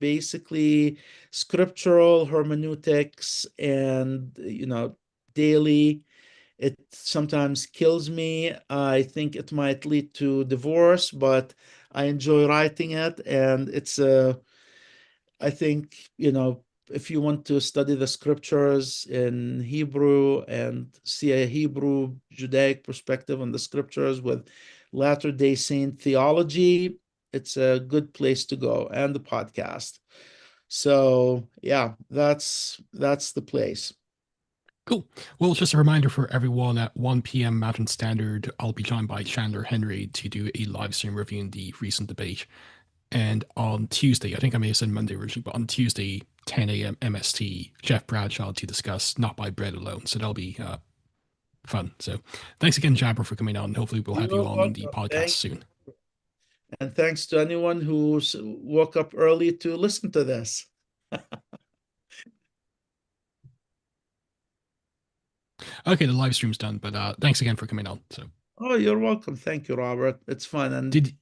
basically scriptural hermeneutics and, daily. It sometimes kills me. I think it might lead to divorce, but I enjoy writing it, and I think, if you want to study the scriptures in Hebrew and see a Hebrew Judaic perspective on the scriptures with Latter-day Saint theology, it's a good place to go, and the podcast. So yeah, that's the place. Cool. Well, just a reminder for everyone at 1 p.m. Mountain Standard, I'll be joined by Chandler Henry to do a live stream reviewing the recent debate. And on Tuesday, I think I may have said Monday originally, but on Tuesday, 10 a.m. MST, Jeff Bradshaw to discuss Not by Bread Alone. So that'll be fun. So thanks again, Jabber, for coming on. Hopefully, we'll have you You're on in the welcome. podcast Thank soon. And thanks to anyone who woke up early to listen to this. Okay, the live stream's done, but thanks again for coming on. So Oh, you're welcome. Thank you, Robert. It's fun. And did